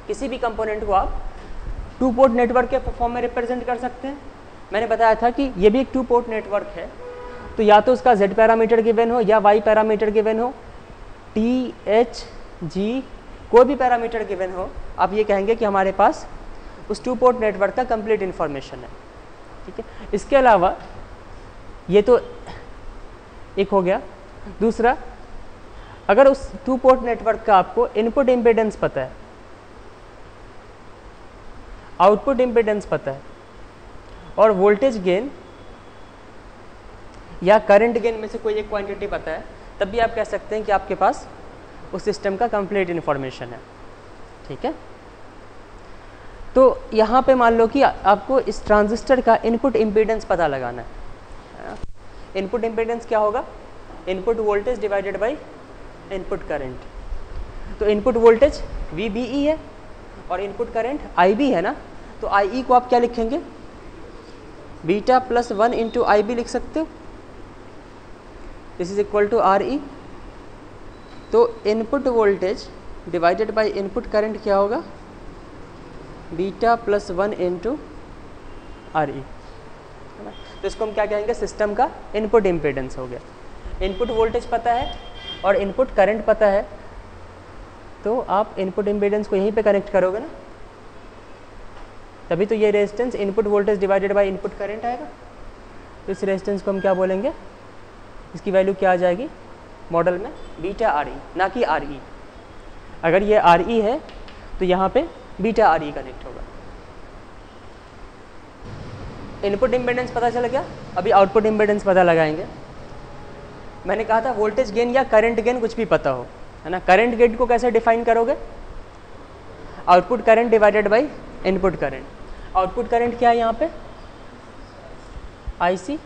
किसी भी कंपोनेंट को आप टू पोर्ट नेटवर्क के फॉर्म में रिप्रेजेंट कर सकते हैं। मैंने बताया था कि ये भी एक टू पोर्ट नेटवर्क है, तो या तो उसका Z पैरामीटर गिवन हो या Y पैरामीटर गिवन हो, T, H, G कोई भी पैरामीटर गिवन हो, आप ये कहेंगे कि हमारे पास उस टू पोर्ट नेटवर्क का कंप्लीट इन्फॉर्मेशन है। ठीक है, इसके अलावा ये तो एक हो गया। दूसरा, अगर उस टू पोर्ट नेटवर्क का आपको इनपुट इम्पीडेंस पता है, आउटपुट इम्पीडेंस पता है और वोल्टेज गेन या करंट गेन में से कोई एक क्वांटिटी पता है, तब भी आप कह सकते हैं कि आपके पास उस सिस्टम का कंप्लीट इन्फॉर्मेशन है। ठीक है, तो यहाँ पे मान लो कि आपको इस ट्रांजिस्टर का इनपुट इम्पीडेंस पता लगाना है। इनपुट इम्पीडेंस क्या होगा input voltage divided by input current. तो इनपुट वोल्टेज VBE है और इनपुट करंट IB है ना, तो IE को आप क्या लिखेंगे बीटा प्लस 1 इंटू IB लिख सकते हो, this is equal to RE। तो input voltage divided by input current क्या होगा बीटा प्लस 1 इंटू RE। तो इसको हम क्या कहेंगे सिस्टम का इनपुट इम्पीडेंस हो गया। इनपुट वोल्टेज पता है और इनपुट करंट पता है, तो आप इनपुट इम्पीडेंस को यहीं पे कनेक्ट करोगे ना, तभी तो ये resistance input voltage divided by input current आएगा। तो इस रेजिस्टेंस को हम क्या बोलेंगे, इसकी वैल्यू क्या आ जाएगी मॉडल में बीटा RE, ना कि RE। अगर ये RE है तो यहाँ पे बीटा RE कनेक्ट होगा। इनपुट इम्पीडेंस पता चल गया, अभी आउटपुट इम्पीडेंस पता लगाएंगे। मैंने कहा था वोल्टेज गेन या करंट गेन कुछ भी पता हो, है ना। करंट गेन को कैसे डिफाइन करोगे output current divided by input current. Output current क्या है यहाँ पे IC,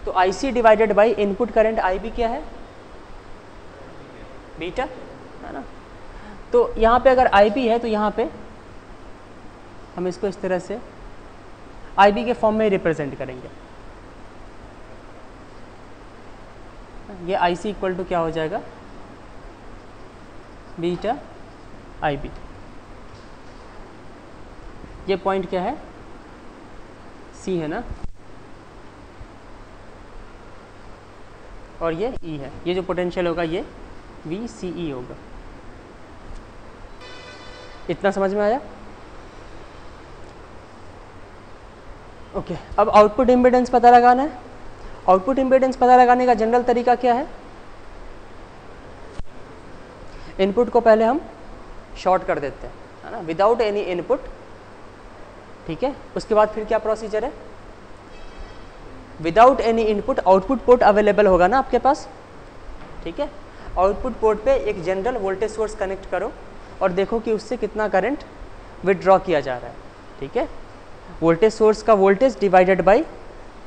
तो IC divided by input current IB क्या है बीटा, है ना। तो यहाँ पे अगर IB है तो यहाँ पे हम इसको इस तरह से IB के फॉर्म में रिप्रेजेंट करेंगे। ये IC इक्वल टू क्या हो जाएगा बीटा IB। ये पॉइंट क्या है सी है ना, और ये ई है। ये जो पोटेंशियल होगा ये VCE होगा। इतना समझ में आया? ओके, अब आउटपुट इम्पीडेंस पता लगाना है। आउटपुट इम्पीडेंस पता लगाने का जनरल तरीका क्या है? इनपुट को पहले हम शॉर्ट कर देते हैं, है ना, विदाउट एनी इनपुट। ठीक है, उसके बाद फिर क्या प्रोसीजर है? Without any input output port available होगा ना आपके पास। ठीक है, आउटपुट पोर्ट पे एक जनरल वोल्टेज सोर्स कनेक्ट करो और देखो कि उससे कितना करंट विथड्रॉ किया जा रहा है। ठीक है, वोल्टेज सोर्स का voltage divided by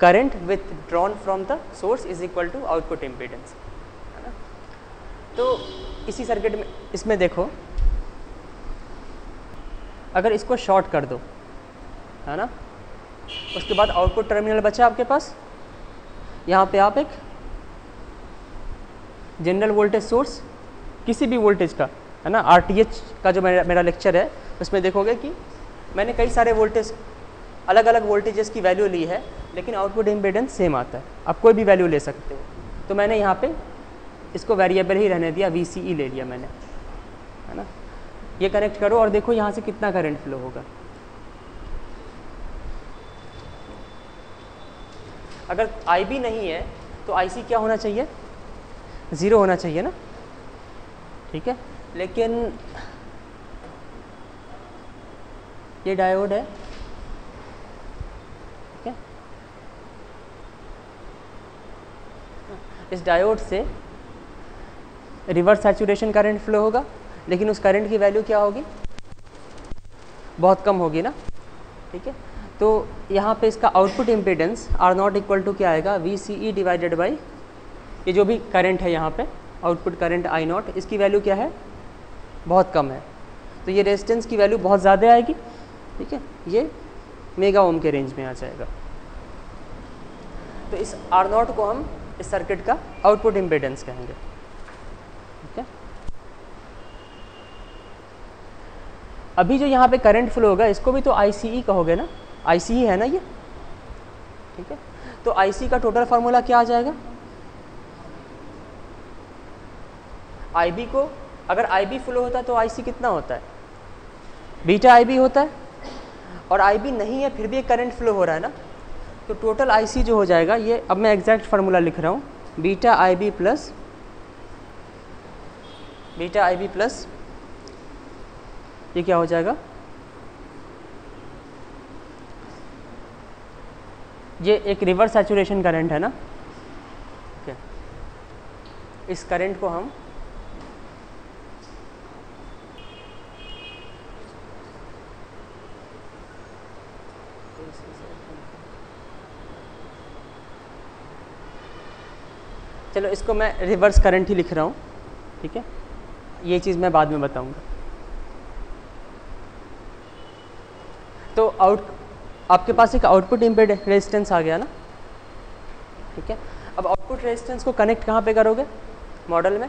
current withdrawn from the source is equal to output impedance, है ना। तो इसी सर्किट में इसमें देखो, अगर इसको शॉर्ट कर दो, है ना, उसके बाद आउटपुट टर्मिनल बचा आपके पास। यहाँ पे आप एक जनरल वोल्टेज सोर्स किसी भी वोल्टेज का, है ना, RTH का जो मेरा लेक्चर है उसमें देखोगे कि मैंने कई सारे वोल्टेज, अलग अलग वोल्टेजेस की वैल्यू ली है, लेकिन आउटपुट इम्पीडेंस सेम आता है। आप कोई भी वैल्यू ले सकते हो। तो मैंने यहाँ पे इसको वेरिएबल ही रहने दिया, VCE ले लिया मैंने, है ना। ये कनेक्ट करो और देखो यहाँ से कितना करंट फ्लो होगा। अगर IB नहीं है तो IC क्या होना चाहिए? 0 होना चाहिए ना। ठीक है, लेकिन ये डायोड है, ठीक है, इस डायोड से रिवर्स सैचुरेशन करंट फ्लो होगा, लेकिन उस करंट की वैल्यू क्या होगी? बहुत कम होगी ना। ठीक है, तो यहाँ पे इसका output impedance R0 equal to क्या आएगा? VCE डिवाइडेड बाई ये जो भी करंट है यहाँ पे, आउटपुट करंट I0, इसकी वैल्यू क्या है? बहुत कम है। तो ये रेजिस्टेंस की वैल्यू बहुत ज़्यादा आएगी। ठीक है, ये मेगा ओम के रेंज में आ जाएगा। तो इस R0 को हम इस सर्किट का आउटपुट इम्पीडेंस कहेंगे। ठीक है, अभी जो यहाँ पे करंट फ्लो होगा इसको भी तो ICE कहोगे ना, ICE है ना ये। ठीक है, तो IC का टोटल फार्मूला क्या आ जाएगा? IB को, अगर IB फ्लो होता है तो IC कितना होता है? बीटा IB होता है, और IB नहीं है फिर भी एक करंट फ्लो हो रहा है ना, तो टोटल IC जो हो जाएगा, ये अब मैं एग्जैक्ट फार्मूला लिख रहा हूँ, बीटा IB प्लस ये क्या हो जाएगा? ये एक रिवर्स सैचुरेशन करंट है ना। ओके, इस करंट को हम चलो इसको मैं रिवर्स करंट ही लिख रहा हूँ। ठीक है, ये चीज़ मैं बाद में बताऊँगा। तो आपके पास एक आउटपुट इम्पीडेंस रेजिस्टेंस आ गया ना। ठीक है, अब आउटपुट रेजिस्टेंस को कनेक्ट कहाँ पे करोगे मॉडल में?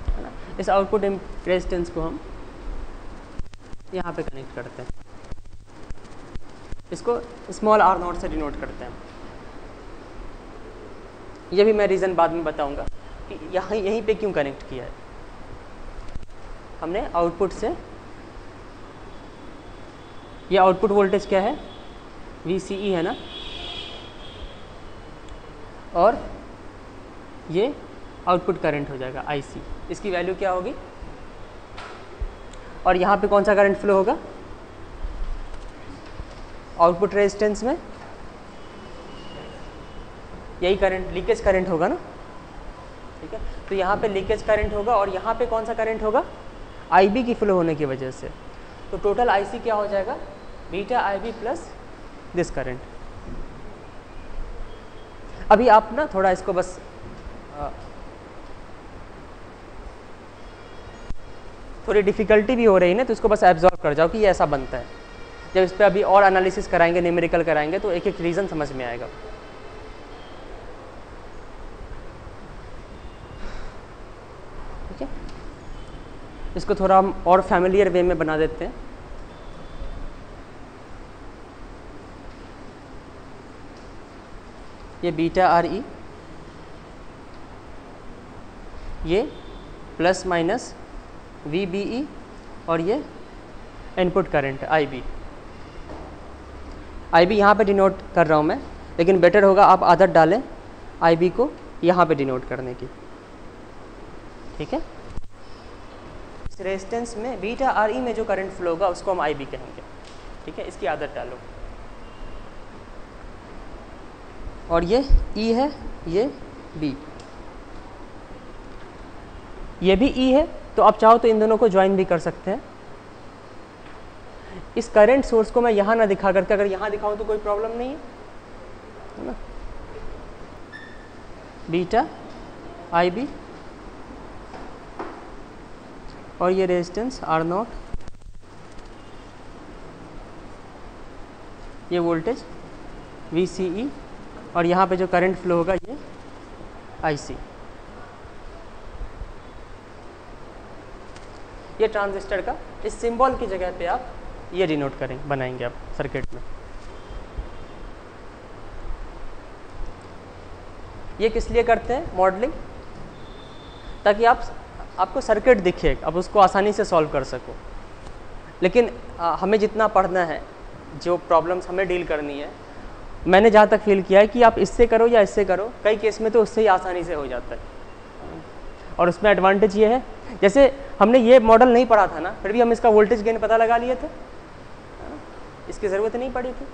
है ना, इस आउटपुट रेजिस्टेंस को हम यहाँ पे कनेक्ट करते हैं, इसको स्मॉल R0 से डिनोट करते हैं। ये भी मैं रीज़न बाद में बताऊंगा कि यहीं पे क्यों कनेक्ट किया है हमने आउटपुट से। ये आउटपुट वोल्टेज क्या है? VCE है ना, और ये आउटपुट करंट हो जाएगा IC। इसकी वैल्यू क्या होगी? और यहाँ पे कौन सा करंट फ्लो होगा? आउटपुट रेजिस्टेंस में यही करंट, लीकेज करंट होगा ना। ठीक है, तो यहाँ पे लीकेज करंट होगा, और यहाँ पे कौन सा करंट होगा? IB की फ्लो होने की वजह से। तो टोटल IC क्या हो जाएगा? Beta IB plus this current. अभी आप ना थोड़ा इसको बस थोड़ी डिफ़िकल्टी भी हो रही है ना, तो इसको बस एब्जॉर्ब कर जाओ कि ये ऐसा बनता है। जब इस पर अभी और एनालिसिस कराएंगे, न्यूमेरिकल कराएंगे, तो एक एक रीज़न समझ में आएगा। ठीक है, इसको थोड़ा हम और फैमिलियर वे में बना देते हैं। ये बीटा आर ई, ये plus minus V B E, और ये input current I B. I B यहाँ पर डिनोट कर रहा हूँ मैं, लेकिन बेटर होगा आप आदत डालें आई बी को यहाँ पे डिनोट करने की, ठीक है। इस रेजिस्टेंस में बीटा आर ई में जो करंट फ्लो होगा उसको हम आई बी कहेंगे, ठीक है। इसकी आदत डालो। और ये ई है, ये बी, ये भी ई है, तो आप चाहो तो इन दोनों को ज्वाइन भी कर सकते हैं। इस करंट सोर्स को मैं यहाँ ना दिखा करके अगर यहाँ दिखाऊं तो कोई प्रॉब्लम नहीं है ना। बीटा आई बी और ये रेजिस्टेंस आर नॉट, ये वोल्टेज वी सी ई, और यहाँ पे जो करंट फ्लो होगा ये आई सी। ये ट्रांजिस्टर का इस सिंबल की जगह पे आप ये डिनोट करें, बनाएंगे आप सर्किट में। ये किस लिए करते हैं मॉडलिंग? ताकि आपको सर्किट दिखे, आप उसको आसानी से सॉल्व कर सको। लेकिन हमें जितना पढ़ना है, जो प्रॉब्लम्स हमें डील करनी है, मैंने जहाँ तक फील किया है कि आप इससे करो या इससे करो, कई केस में तो उससे ही आसानी से हो जाता है। और उसमें एडवांटेज ये है, जैसे हमने ये मॉडल नहीं पढ़ा था ना, फिर भी हम इसका वोल्टेज गेन पता लगा लिए थे, इसकी ज़रूरत नहीं पड़ी थी।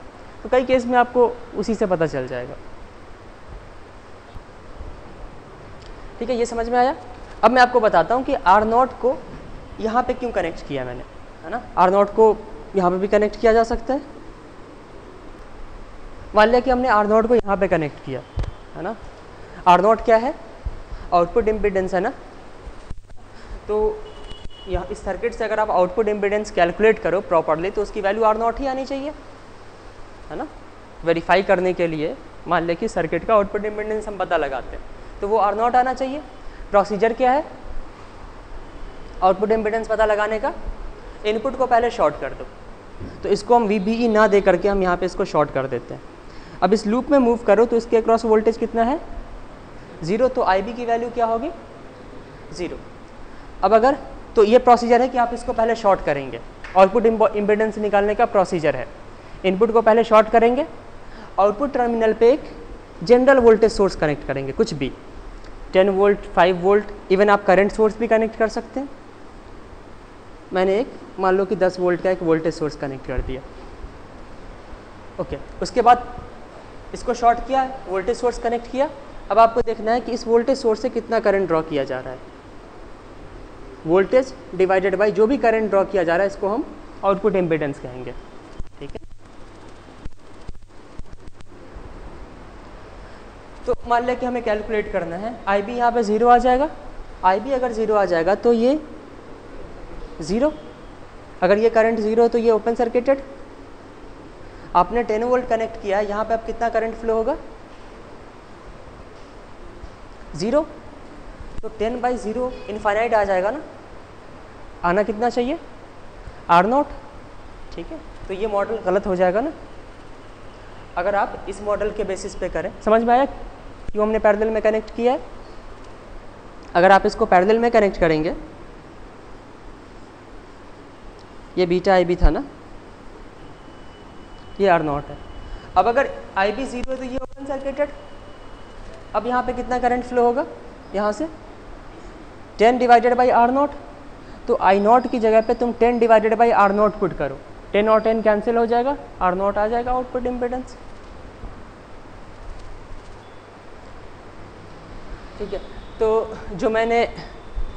तो कई केस में आपको उसी से पता चल जाएगा, ठीक है। ये समझ में आया? अब मैं आपको बताता हूँ कि आर नॉट को यहाँ पे क्यों कनेक्ट किया मैंने, है ना। आर नॉट को यहाँ पे भी कनेक्ट किया जा सकता है। मान लिया कि हमने आर नॉट को यहाँ पे कनेक्ट किया, है ना। आर नॉट क्या है? आउटपुट इम्पीडेंस है ना। तो यहाँ इस सर्किट से अगर आप आउटपुट इम्पीडेंस कैलकुलेट करो प्रॉपरली तो उसकी वैल्यू आर नॉट ही आनी चाहिए, है ना। वेरीफाई करने के लिए मान लिया कि सर्किट का आउटपुट इम्पीडेंस हम पता लगाते हैं, तो वो आर नॉट आना चाहिए। प्रोसीजर क्या है आउटपुट इम्पीडेंस पता लगाने का? इनपुट को पहले शॉर्ट कर दो, तो इसको हम VBE ना दे करके हम यहाँ पे इसको शॉर्ट कर देते हैं। अब इस लूप में मूव करो तो इसके अक्रॉस वोल्टेज कितना है? 0, तो IB की वैल्यू क्या होगी? 0। अब अगर तो ये प्रोसीजर है कि आप इसको पहले शॉर्ट करेंगे, आउटपुट इम्पीडेंस निकालने का प्रोसीजर है। इनपुट को पहले शॉर्ट करेंगे, आउटपुट टर्मिनल पे एक जनरल वोल्टेज सोर्स कनेक्ट करेंगे, कुछ भी 10 वोल्ट, 5 वोल्ट, इवन आप करंट सोर्स भी कनेक्ट कर सकते हैं। मैंने एक मान लो कि 10 वोल्ट का एक वोल्टेज सोर्स कनेक्ट कर दिया, ओके। उसके बाद इसको शॉर्ट किया, वोल्टेज सोर्स कनेक्ट किया। अब आपको देखना है कि इस वोल्टेज सोर्स से कितना करंट ड्रॉ किया जा रहा है। वोल्टेज डिवाइडेड बाय जो भी करंट ड्रॉ किया जा रहा है, इसको हम आउटपुट इम्पीडेंस कहेंगे, ठीक है। तो मान लिया कि हमें कैलकुलेट करना है, IB यहाँ पे 0 आ जाएगा। IB अगर 0 आ जाएगा तो ये 0, अगर ये करंट 0 है तो ये ओपन सर्किटेड। आपने 10 वोल्ट कनेक्ट किया है, यहाँ पे अब कितना करंट फ्लो होगा? 0, तो 10/0 इनफाइनाइट आ जाएगा ना। आना कितना चाहिए? R0, ठीक है। तो ये मॉडल गलत हो जाएगा ना अगर आप इस मॉडल के बेसिस पे करें। समझ में आया क्यों हमने पैरेलल में कनेक्ट किया है? अगर आप इसको पैरेलल में कनेक्ट करेंगे, ये बीटा IB था ना, ये R0 है। अब अगर IB 0 है तो ये ओपन सर्किटेड। अब यहाँ पे कितना करंट फ्लो होगा? यहाँ से 10 डिवाइडेड बाई R0, तो I0 की जगह पे तुम 10 डिवाइडेड बाई R0 पुट करो, 10 और 10 कैंसिल हो जाएगा, R0 आ जाएगा आउटपुट इम्पीडेंस, ठीक है। तो जो मैंने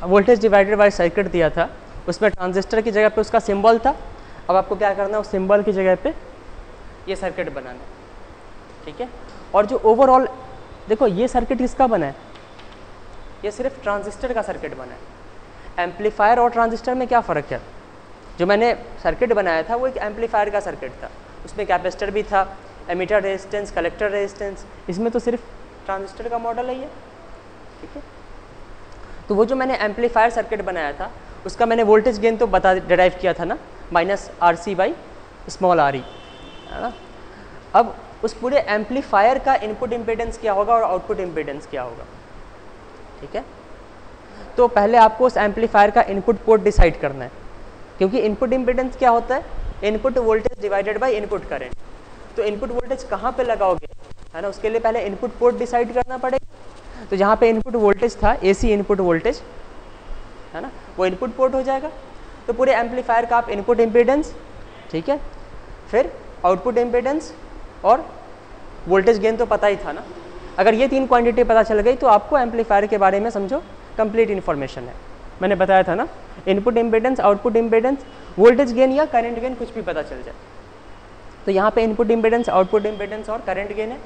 वोल्टेज डिवाइडेड बाई सर्किट दिया था उसमें ट्रांजिस्टर की जगह पे उसका सिंबल था। अब आपको क्या करना है, उस सिंबल की जगह पे ये सर्किट बनाना है, ठीक है। और जो ओवरऑल देखो ये सर्किट किसका बना है? ये सिर्फ ट्रांजिस्टर का सर्किट बना है। एम्पलीफायर और ट्रांजिस्टर में क्या फ़र्क है? जो मैंने सर्किट बनाया था वो एक एम्पलीफायर का सर्किट था, उसमें कैपेसिटर भी था, एमीटर रेजिस्टेंस, कलेक्टर रेजिस्टेंस। इसमें तो सिर्फ ट्रांजिस्टर का मॉडल है ये, ठीक है। तो वो जो मैंने एम्पलीफायर सर्किट बनाया था उसका मैंने वोल्टेज गेन तो बता डिराइव किया था ना, minus R C by small R E, है ना। अब उस पूरे एम्पलीफायर का इनपुट इम्पीडेंस क्या होगा और आउटपुट इम्पीडेंस क्या होगा, ठीक है। तो पहले आपको उस एम्पलीफायर का इनपुट पोर्ट डिसाइड करना है, क्योंकि इनपुट इम्पीडेंस क्या होता है, input voltage divided by input current. तो इनपुट वोल्टेज कहाँ पे लगाओगे, है ना, उसके लिए पहले इनपुट पोर्ट डिसाइड करना पड़ेगा। तो जहाँ पे इनपुट वोल्टेज था, एसी इनपुट वोल्टेज, है ना, वो इनपुट पोर्ट हो जाएगा। तो पूरे एम्पलीफायर का आप इनपुट इम्पीडेंस, ठीक है, फिर आउटपुट इम्पीडेंस और वोल्टेज गेन तो पता ही था ना। अगर ये 3 क्वांटिटी पता चल गई तो आपको एम्पलीफायर के बारे में समझो कंप्लीट इन्फॉर्मेशन है। मैंने बताया था ना, input impedance, output impedance, voltage gain या करंट गेन कुछ भी पता चल जाए। तो यहाँ पे इनपुट इम्पीडेंस, आउटपुट इम्पीडेंस और करंट गेन है।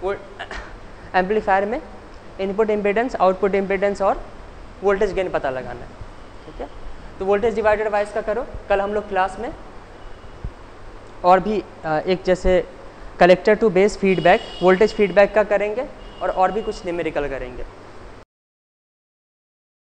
वो एम्पलीफायर में इनपुट इम्पीडेंस, आउटपुट इम्पीडेंस और वोल्टेज गेन पता लगाना है, ठीक है। तो वोल्टेज डिवाइडेड बाय इसका करो। कल हम लोग क्लास में और भी एक जैसे collector to base feedback, voltage feedback का करेंगे और भी कुछ न्यूमेरिकल करेंगे।